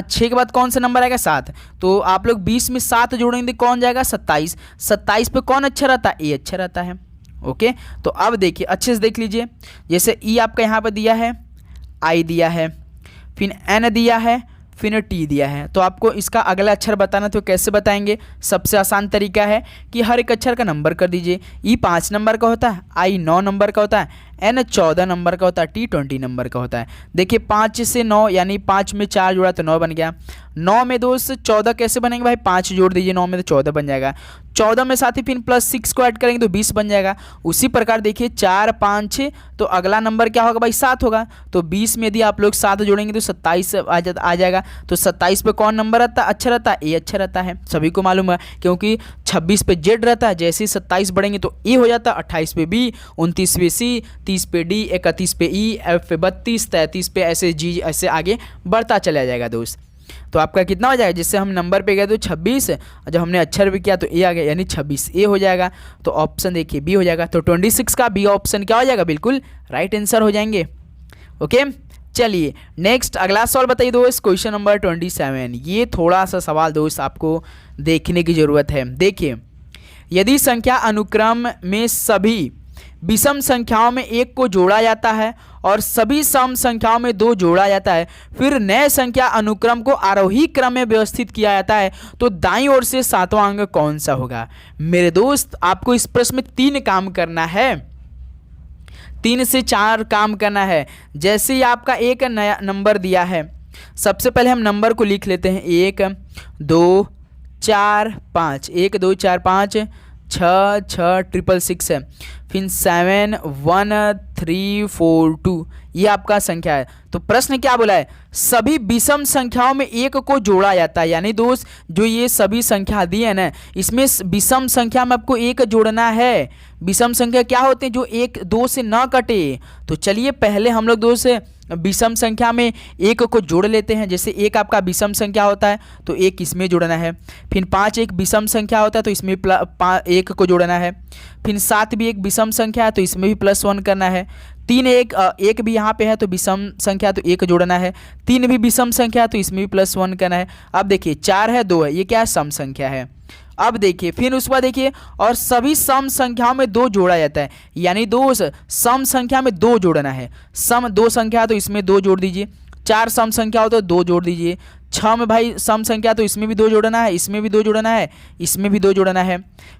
6 के बाद कौन सा नंबर आएगा, 7, तो आप लोग 20 में 7 जोड़ेंगे तो कौन जाएगा, 27। 27 पे कौन अच्छा रहता है, ए अच्छा रहता है। ओके, तो अब देखिए अच्छे से देख लीजिए, जैसे ई आपका यहाँ पर दिया है, आई दिया है, फिर एन दिया है, फिर टी दिया है। तो आपको इसका अगला अक्षर बताना, तो कैसे बताएंगे, सबसे आसान तरीका है कि हर एक अक्षर का नंबर कर दीजिए। ई 5 नंबर का होता है, आई 9 नंबर का होता है, एन 14 नंबर का होता है, टी 20 नंबर का होता है। देखिए 5 से 9, यानी 5 में 4 जोड़ा तो 9 बन गया। 9 में दोस्त 14 कैसे बनेंगे भाई, 5 जोड़ दीजिए 9 में तो 14 बन जाएगा। 14 में साथ ही फिर +6 को ऐड करेंगे तो 20 बन जाएगा। उसी प्रकार देखिए 4 5 6, तो अगला नंबर क्या होगा भाई, 7 होगा। तो 20 में यदि आप लोग 7 जोड़ेंगे तो 27 आ जाएगा। तो 27 पे कौन नंबर रहता है, अच्छा रहता है, ए अच्छा रहता है, सभी को मालूम है, क्योंकि 26 पे जेड रहता है, जैसे ही 27 बढ़ेंगे तो ए हो जाता है, 28 पे बी, 29 पे सी, 30 पे डी, 31 पे ई, एफ पे 32, 33 पे ऐसे जी, ऐसे आगे बढ़ता चला जाएगा दोस्त। तो आपका कितना हो जाएगा, जिससे हम नंबर पे गए तो 26, और जब हमने अक्षर भी किया तो ए आ गया, यानी 26 ए हो जाएगा। तो ऑप्शन देखिए बी हो जाएगा। तो 26 का बी ऑप्शन क्या हो जाएगा, बिल्कुल राइट आंसर हो जाएंगे। ओके, चलिए नेक्स्ट अगला सवाल बताइए दोस्त, क्वेश्चन नंबर 27। ये थोड़ा सा सवाल दोस्त आपको देखने की ज़रूरत है। देखिए, यदि संख्या अनुक्रम में सभी विषम संख्याओं में 1 को जोड़ा जाता है और सभी सम संख्याओं में 2 जोड़ा जाता है, फिर नए संख्या अनुक्रम को आरोही क्रम में व्यवस्थित किया जाता है, तो दाईं ओर से 7वां अंक कौन सा होगा? मेरे दोस्त, आपको इस प्रश्न में 3 काम करना है, 3 से 4 काम करना है। जैसे ही आपका एक नया नंबर दिया है, सबसे पहले हम नंबर को लिख लेते हैं 1 2 4 5, 1 2 4 5, 6 6 6 6 है, फिर 7 1 3 4 2, ये आपका संख्या है। तो प्रश्न क्या बोला है? सभी विषम संख्याओं में 1 को जोड़ा जाता है, यानी दोस्त जो ये सभी संख्या दी है ना, इसमें विषम संख्या में आपको 1 जोड़ना है। विषम संख्या क्या होते हैं? जो 1 2 से ना कटे। तो चलिए पहले हम लोग 2 से विषम संख्या में 1 को जोड़ लेते हैं। जैसे 1 आपका विषम संख्या होता है तो 1 इसमें जोड़ना है, फिर 5 एक विषम संख्या होता है तो इसमें 1 को जोड़ना है, फिर 7 भी एक विषम संख्या है तो इसमें भी +1 करना है, 3 एक भी यहाँ पे है तो विषम संख्या तो 1 जोड़ना है, 3 भी विषम संख्या है तो इसमें भी +1 करना है। अब देखिए 4 है 2 है, ये क्या है? सम संख्या है। अब देखिए फिर उसके बाद देखिए, और सभी सम संख्याओं में 2 जोड़ा जाता है, यानी दोस्त सम संख्या में 2 जोड़ना है। सम 2 संख्या तो इसमें 2 जोड़ दीजिए, 4 सम संख्या हो तो 2 जोड़ दीजिए, 6 में भाई सम संख्या तो इसमें भी 2 जोड़ना है, इसमें भी 2 जोड़ना है, इसमें भी 2 जोड़ना है।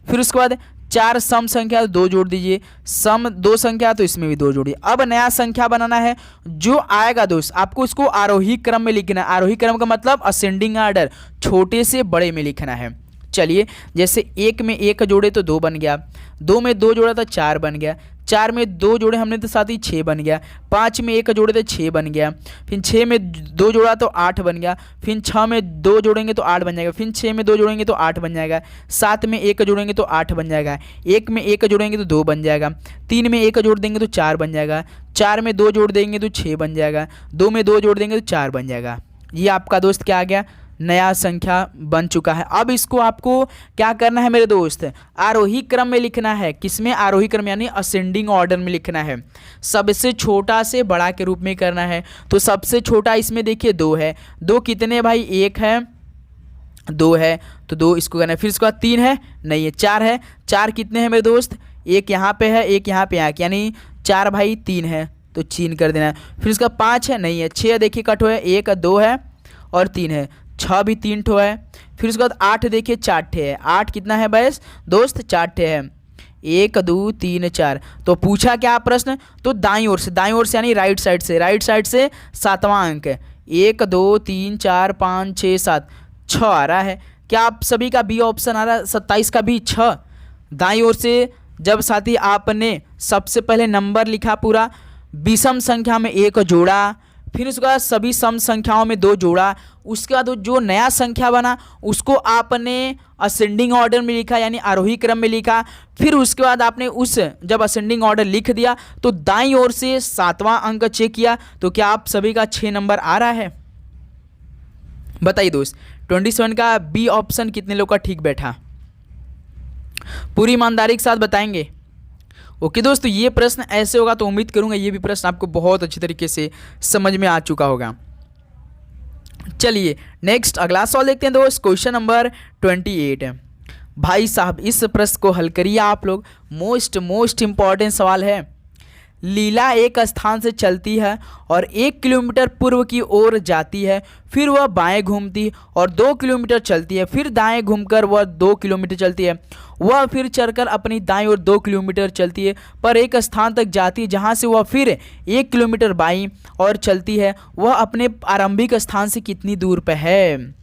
फिर उसके बाद 4 सम संख्या तो 2 जोड़ दीजिए, सम 2 संख्या तो इसमें भी 2 जोड़िए। अब नया संख्या बनाना है, जो आएगा दोस्त आपको उसको आरोही क्रम में लिखना है। आरोही क्रम का मतलब असेंडिंग आर्डर, छोटे से बड़े में लिखना है। चलिए जैसे 1 में 1 जोड़े तो 2 बन गया, 2 में 2 जोड़ा तो 4 बन गया, 4 में 2 जोड़े हमने तो साथ ही 6 बन गया, 5 में 1 जोड़े तो 6 बन गया, फिर 6 में 2 जोड़ा तो 8 बन गया, फिर 6 में 2 जोड़ेंगे तो 8 बन जाएगा, फिर 6 में 2 जोड़ेंगे तो 8 बन जाएगा, 7 में 1 जोड़ेंगे तो 8 बन जाएगा, 1 में 1 जोड़ेंगे तो 2 बन जाएगा, 3 में 1 जोड़ देंगे तो 4 बन जाएगा, 4 में 2 जोड़ देंगे तो 6 बन जाएगा, 2 में 2 जोड़ देंगे तो 4 बन जाएगा। ये आपका दोस्त क्या आ गया? नया संख्या बन चुका है। अब इसको आपको क्या करना है मेरे दोस्त? आरोही क्रम में लिखना है। किसमें? आरोही क्रम, यानी असेंडिंग ऑर्डर में लिखना है। सबसे छोटा से बड़ा के रूप में करना है। तो सबसे छोटा इसमें देखिए 2 है, 2 कितने भाई? 1 है, 2 है तो 2 इसको करना है। फिर उसके बाद 3 है, नहीं है, 4 है, 4 कितने हैं मेरे दोस्त? 1 यहाँ पे है, 1 यहाँ पे है, यानी 4 भाई 3 है तो 3 कर देना है। फिर उसका 5 है, नहीं है, 6 देखिए कट हुआ है, 1 2 है और 3 है, 6 भी 3 ठो है। फिर उसके बाद 8 देखिए 4 ठे है, 8 कितना है बस दोस्त? 4 ठे है, 1 2 3 4। तो पूछा क्या प्रश्न? तो दाईं ओर से, दाईं ओर से यानी राइट साइड से, राइट साइड से 7वां अंक है। 1 2 3 4 5 6 7, 6 आ रहा है। क्या आप सभी का बी ऑप्शन आ रहा है? 27 का भी 6। दाईं ओर से जब साथी आपने सबसे पहले नंबर लिखा पूरा, विषम संख्या में 1 जोड़ा, फिर उसके बाद सभी सम संख्याओं में 2 जोड़ा, उसके बाद जो नया संख्या बना उसको आपने असेंडिंग ऑर्डर में लिखा, यानी आरोही क्रम में लिखा। फिर उसके बाद आपने उस जब असेंडिंग ऑर्डर लिख दिया तो दाईं ओर से 7वां अंक चेक किया। तो क्या आप सभी का 6 नंबर आ रहा है? बताइए दोस्त, 27 का बी ऑप्शन कितने लोग का ठीक बैठा? पूरी ईमानदारी के साथ बताएंगे। ओके दोस्तों, ये प्रश्न ऐसे होगा तो उम्मीद करूंगा ये भी प्रश्न आपको बहुत अच्छी तरीके से समझ में आ चुका होगा। चलिए नेक्स्ट अगला सवाल देखते हैं दोस्त, क्वेश्चन नंबर 28। भाई साहब इस प्रश्न को हल करिए आप लोग, मोस्ट इंपॉर्टेंट सवाल है। लीला एक स्थान से चलती है और 1 किलोमीटर पूर्व की ओर जाती है, फिर वह बाएं घूमती और 2 किलोमीटर चलती है, फिर दाएं घूमकर वह 2 किलोमीटर चलती है, वह फिर चलकर अपनी दाएं ओर 2 किलोमीटर चलती है, पर एक स्थान तक जाती है जहां से वह फिर 1 किलोमीटर बाईं और चलती है। वह अपने आरंभिक स्थान से कितनी दूर पर है?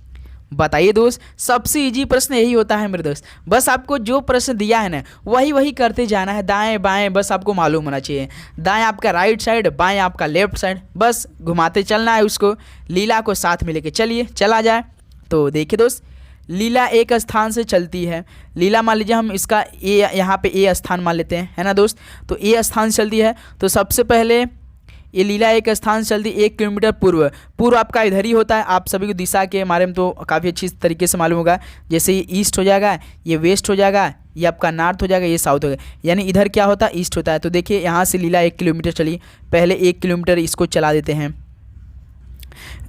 बताइए दोस्त, सबसे इजी प्रश्न यही होता है मेरे दोस्त। बस आपको जो प्रश्न दिया है ना वही करते जाना है, दाएं बाएं बस आपको मालूम होना चाहिए। दाएं आपका राइट साइड, बाएं आपका लेफ्ट साइड, बस घुमाते चलना है उसको। लीला को साथ में लेके चलिए, चला जाए। तो देखिए दोस्त, लीला एक स्थान से चलती है। लीला मान लीजिए हम इसका ए, यहाँ पे ए स्थान मान लेते हैं, है ना दोस्त। तो ए स्थान से चलती है, तो सबसे पहले ये लीला एक स्थान से चलती 1 किलोमीटर पूर्व आपका इधर ही होता है। आप सभी को दिशा के बारे में तो काफ़ी अच्छी तरीके से मालूम होगा। जैसे ये ईस्ट हो जाएगा, ये वेस्ट हो जाएगा, ये आपका नॉर्थ हो जाएगा, ये साउथ हो जाएगा, यानी इधर क्या होता है? ईस्ट होता है। तो देखिए यहाँ से लीला 1 किलोमीटर चली, पहले 1 किलोमीटर इसको चला देते हैं।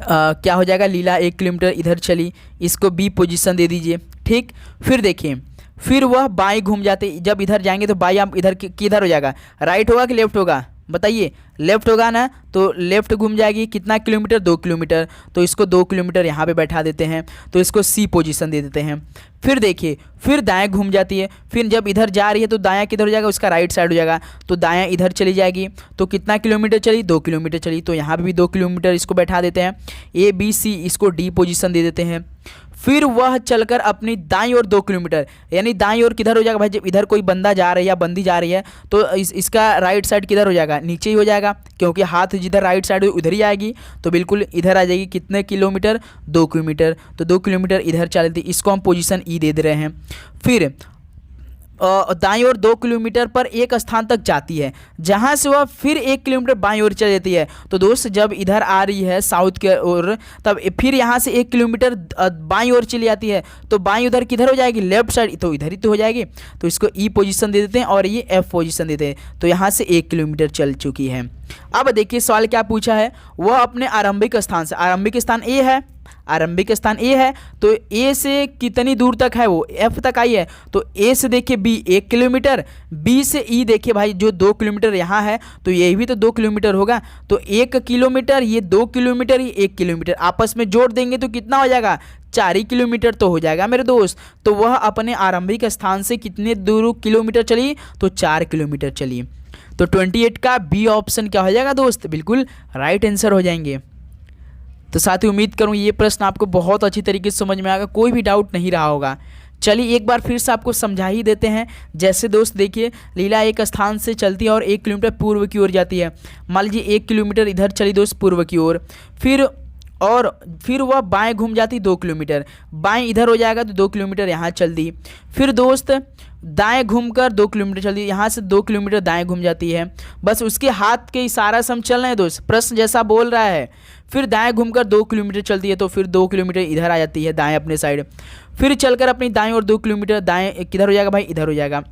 क्या हो जाएगा? लीला 1 किलोमीटर इधर चली, इसको बी पोजीशन दे दीजिए, ठीक। फिर देखिए फिर वह बाएं घूम जाते, जब इधर जाएंगे तो बाएं आप इधर किधर हो जाएगा, राइट होगा कि लेफ्ट होगा, बताइए। लेफ्ट होगा ना, तो लेफ्ट घूम जाएगी, कितना किलोमीटर, 2 किलोमीटर, तो इसको 2 किलोमीटर यहाँ पे बैठा देते हैं, तो इसको सी पोजीशन दे देते हैं। फिर देखिए, फिर दाएं घूम जाती है, फिर जब इधर जा रही है तो दायां किधर हो जाएगा, उसका राइट साइड हो जाएगा, तो दायां इधर चली जाएगी, तो कितना किलोमीटर चली, 2 किलोमीटर चली, तो यहाँ पे भी 2 किलोमीटर इसको बैठा देते हैं। ए बी सी इसको डी पोजीशन दे देते हैं। फिर वह चलकर अपनी दाईं ओर 2 किलोमीटर, यानी दाईं ओर किधर हो जाएगा भाई, जब इधर कोई बंदा जा रही है या बंदी जा रही है तो इसका राइट साइड किधर हो जाएगा, नीचे ही हो जाएगा, क्योंकि हाथ जिधर राइट साइड उधर ही आएगी, तो बिल्कुल इधर आ जाएगी। कितने किलोमीटर, 2 किलोमीटर, तो 2 किलोमीटर इधर चलती, इसको हम पोजीशन ई दे रहे हैं। फिर दाईं ओर 2 किलोमीटर पर एक स्थान तक जाती है, जहां से वह फिर 1 किलोमीटर बाईं ओर चली जाती है। तो दोस्त जब इधर आ रही है साउथ के ओर, तब फिर यहां से 1 किलोमीटर बाईं ओर चली जाती है, तो बाईं उधर किधर हो जाएगी, लेफ्ट साइड, तो इधर ही तो हो जाएगी, तो इसको ई पोजीशन दे देते हैं और ये एफ पोजीशन देते हैं। तो यहाँ से 1 किलोमीटर चल चुकी है। अब देखिए सवाल क्या पूछा है, वह अपने आरंभिक स्थान से, आरंभिक स्थान ए है, आरंभिक स्थान ए है, तो ए से कितनी दूर तक है, वो एफ तक आई है, तो ए से देखिए बी 1 किलोमीटर, बी से ई देखिए भाई जो 2 किलोमीटर यहाँ है, तो ये भी तो 2 किलोमीटर होगा, तो 1 किलोमीटर, ये 2 किलोमीटर, ये 1 किलोमीटर, आपस में जोड़ देंगे तो कितना हो जाएगा, 4 ही किलोमीटर तो हो जाएगा मेरे दोस्त। तो वह अपने आरंभिक स्थान से कितने दूर किलोमीटर चली, तो 4 किलोमीटर चली। तो 28 का बी ऑप्शन क्या हो जाएगा दोस्त, बिल्कुल राइट आंसर हो जाएंगे। तो साथ ही उम्मीद करूँ ये प्रश्न आपको बहुत अच्छी तरीके से समझ में आएगा, कोई भी डाउट नहीं रहा होगा। चलिए एक बार फिर से आपको समझा ही देते हैं। जैसे दोस्त देखिए, लीला एक स्थान से चलती है और 1 किलोमीटर पूर्व की ओर जाती है। मान लीजिए 1 किलोमीटर इधर चली दोस्त पूर्व की ओर, फिर वह बाएं घूम जाती 2 किलोमीटर, बाएं इधर हो जाएगा तो 2 किलोमीटर यहाँ चल दी। फिर दोस्त दाएं घूमकर 2 किलोमीटर चल दी, यहाँ से 2 किलोमीटर दाएं घूम जाती है। बस उसके हाथ के इशारा से हम चल रहे हैं दोस्त, प्रश्न जैसा बोल रहा है। फिर दाएं घूमकर 2 किलोमीटर चलती है, तो फिर 2 किलोमीटर इधर आ जाती है दाएं अपने साइड। फिर चलकर अपनी दाएं और 2 किलोमीटर दाएं किधर हो जाएगा भाई, इधर हो जाएगा,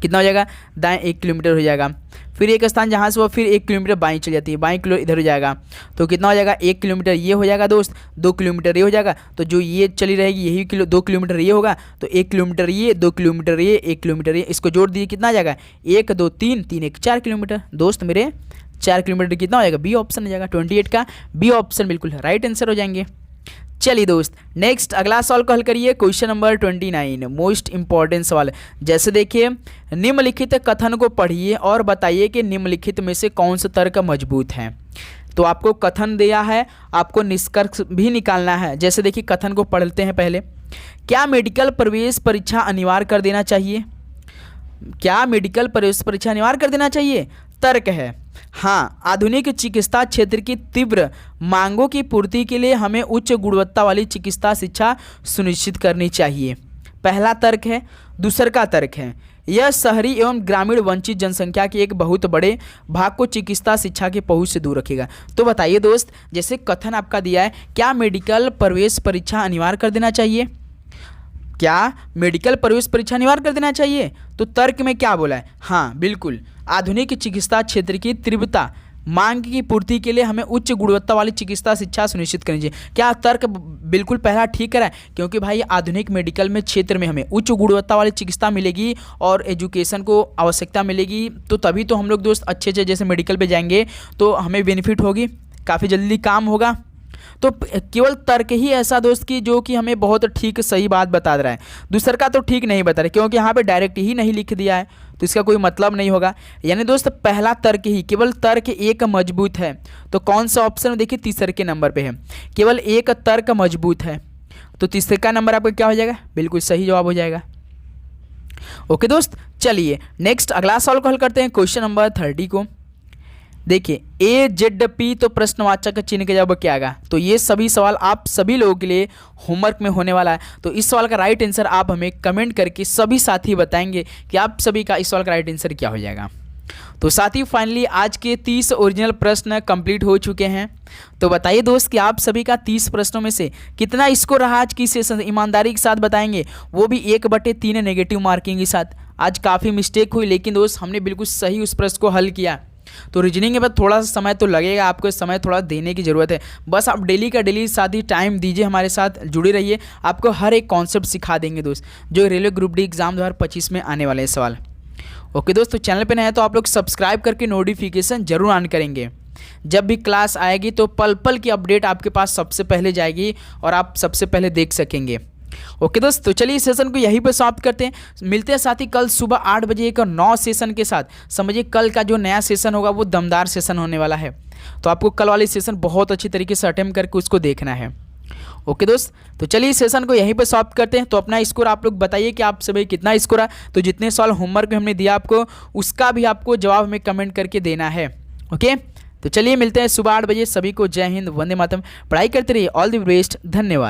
कितना हो जाएगा, दाएं 1 किलोमीटर हो जाएगा। फिर एक स्थान जहाँ से वो फिर 1 किलोमीटर बाईं चली जाती है, बाईं किलो इधर हो जाएगा, तो कितना हो जाएगा, 1 किलोमीटर ये हो जाएगा दोस्त, 2 किलोमीटर ये हो जाएगा, तो जो ये चली रहेगी यही 2 किलोमीटर ये होगा, तो 1 किलोमीटर ये, 2 किलोमीटर ये, 1 किलोमीटर ये, इसको जोड़ दिए कितना आ जाएगा, 1 2 3 3 1 4 किलोमीटर दोस्त मेरे, 4 किलोमीटर कितना हो जाएगा, बी ऑप्शन हो जाएगा। 28 का बी ऑप्शन बिल्कुल राइट आंसर हो जाएंगे। चलिए दोस्त नेक्स्ट अगला सवाल को हल करिए। क्वेश्चन नंबर 29 मोस्ट इंपॉर्टेंट सवाल। जैसे देखिए, निम्नलिखित कथन को पढ़िए और बताइए कि निम्नलिखित में से कौन सा तर्क मजबूत है। तो आपको कथन दिया है, आपको निष्कर्ष भी निकालना है। जैसे देखिए कथन को पढ़ते हैं पहले। क्या मेडिकल प्रवेश परीक्षा अनिवार्य कर देना चाहिए, क्या मेडिकल प्रवेश परीक्षा अनिवार्य कर देना चाहिए। तर्क है हाँ, आधुनिक चिकित्सा क्षेत्र की तीव्र मांगों की पूर्ति के लिए हमें उच्च गुणवत्ता वाली चिकित्सा शिक्षा सुनिश्चित करनी चाहिए, पहला तर्क है। दूसरा का तर्क है, यह शहरी एवं ग्रामीण वंचित जनसंख्या के एक बहुत बड़े भाग को चिकित्सा शिक्षा की पहुंच से दूर रखेगा। तो बताइए दोस्त, जैसे कथन आपका दिया है, क्या मेडिकल प्रवेश परीक्षा अनिवार्य कर देना चाहिए, क्या मेडिकल प्रवेश परीक्षा अनिवार्य कर देना चाहिए। तो तर्क में क्या बोला है, हाँ बिल्कुल, आधुनिक चिकित्सा क्षेत्र की तीव्रता मांग की पूर्ति के लिए हमें उच्च गुणवत्ता वाली चिकित्सा शिक्षा सुनिश्चित करनी चाहिए। क्या तर्क बिल्कुल पहला ठीक करा है, क्योंकि भाई आधुनिक मेडिकल में क्षेत्र में हमें उच्च गुणवत्ता वाली चिकित्सा मिलेगी और एजुकेशन को आवश्यकता मिलेगी, तो तभी तो हम लोग दोस्त अच्छे जैसे मेडिकल पे जाएंगे तो हमें बेनिफिट होगी, काफ़ी जल्दी काम होगा। तो केवल तर्क ही ऐसा दोस्त की जो कि हमें बहुत ठीक सही बात बता रहा है, दूसरा का तो ठीक नहीं बता रहा, क्योंकि यहाँ पे डायरेक्ट ही नहीं लिख दिया है, तो इसका कोई मतलब नहीं होगा। यानी दोस्त पहला तर्क ही, केवल तर्क एक मजबूत है। तो कौन सा ऑप्शन देखिए तीसरे के नंबर पे है, केवल एक तर्क मजबूत है, तो तीसरे का नंबर आपका क्या हो जाएगा, बिल्कुल सही जवाब हो जाएगा। ओके दोस्त, चलिए नेक्स्ट अगला सवाल को हल करते हैं, क्वेश्चन नंबर 30 को। देखिए AZP तो प्रश्नवाचक चिन्ह के जवाब क्या आएगा। तो ये सभी सवाल आप सभी लोगों के लिए होमवर्क में होने वाला है, तो इस सवाल का राइट आंसर आप हमें कमेंट करके सभी साथी बताएंगे कि आप सभी का इस सवाल का राइट आंसर क्या हो जाएगा। तो साथी फाइनली आज के 30 ओरिजिनल प्रश्न कंप्लीट हो चुके हैं। तो बताइए दोस्त कि आप सभी का 30 प्रश्नों में से कितना स्कोर रहा आज की सेशन, ईमानदारी के साथ बताएंगे, वो भी 1/3 नेगेटिव मार्किंग के साथ। आज काफ़ी मिस्टेक हुई, लेकिन दोस्त हमने बिल्कुल सही उस प्रश्न को हल किया। तो रीजनिंग के बाद थोड़ा सा समय तो लगेगा, आपको समय थोड़ा देने की ज़रूरत है। बस आप डेली का डेली साथ ही टाइम दीजिए, हमारे साथ जुड़े रहिए, आपको हर एक कॉन्सेप्ट सिखा देंगे दोस्त, जो रेलवे ग्रुप डी एग्जाम 2025 में आने वाले हैं सवाल। ओके दोस्तों, चैनल पे नए हैं तो आप लोग सब्सक्राइब करके नोटिफिकेशन जरूर ऑन करेंगे। जब भी क्लास आएगी तो पल पल की अपडेट आपके पास सबसे पहले जाएगी और आप सबसे पहले देख सकेंगे। ओके दोस्त, तो चलिए इस सेशन को यहीं पर समाप्त करते हैं। मिलते हैं साथ ही कल सुबह 8 बजे एक नौ सेशन के साथ। समझिए कल का जो नया सेशन होगा वो दमदार सेशन होने वाला है, तो आपको कल वाली सेशन बहुत अच्छी तरीके से अटेम्प्ट करके उसको देखना है। ओके दोस्त, तो चलिए इस सेशन को यहीं पे समाप्त करते हैं। तो अपना स्कोर आप लोग बताइए कि आप सभी कितना स्कोर है। तो जितने सवाल होमवर्क हमने दिया आपको, उसका भी आपको जवाब में कमेंट करके देना है। ओके, तो चलिए मिलते हैं सुबह 8 बजे। सभी को जय हिंद, वंदे मातरम। पढ़ाई करते रहिए। ऑल द बेस्ट, धन्यवाद।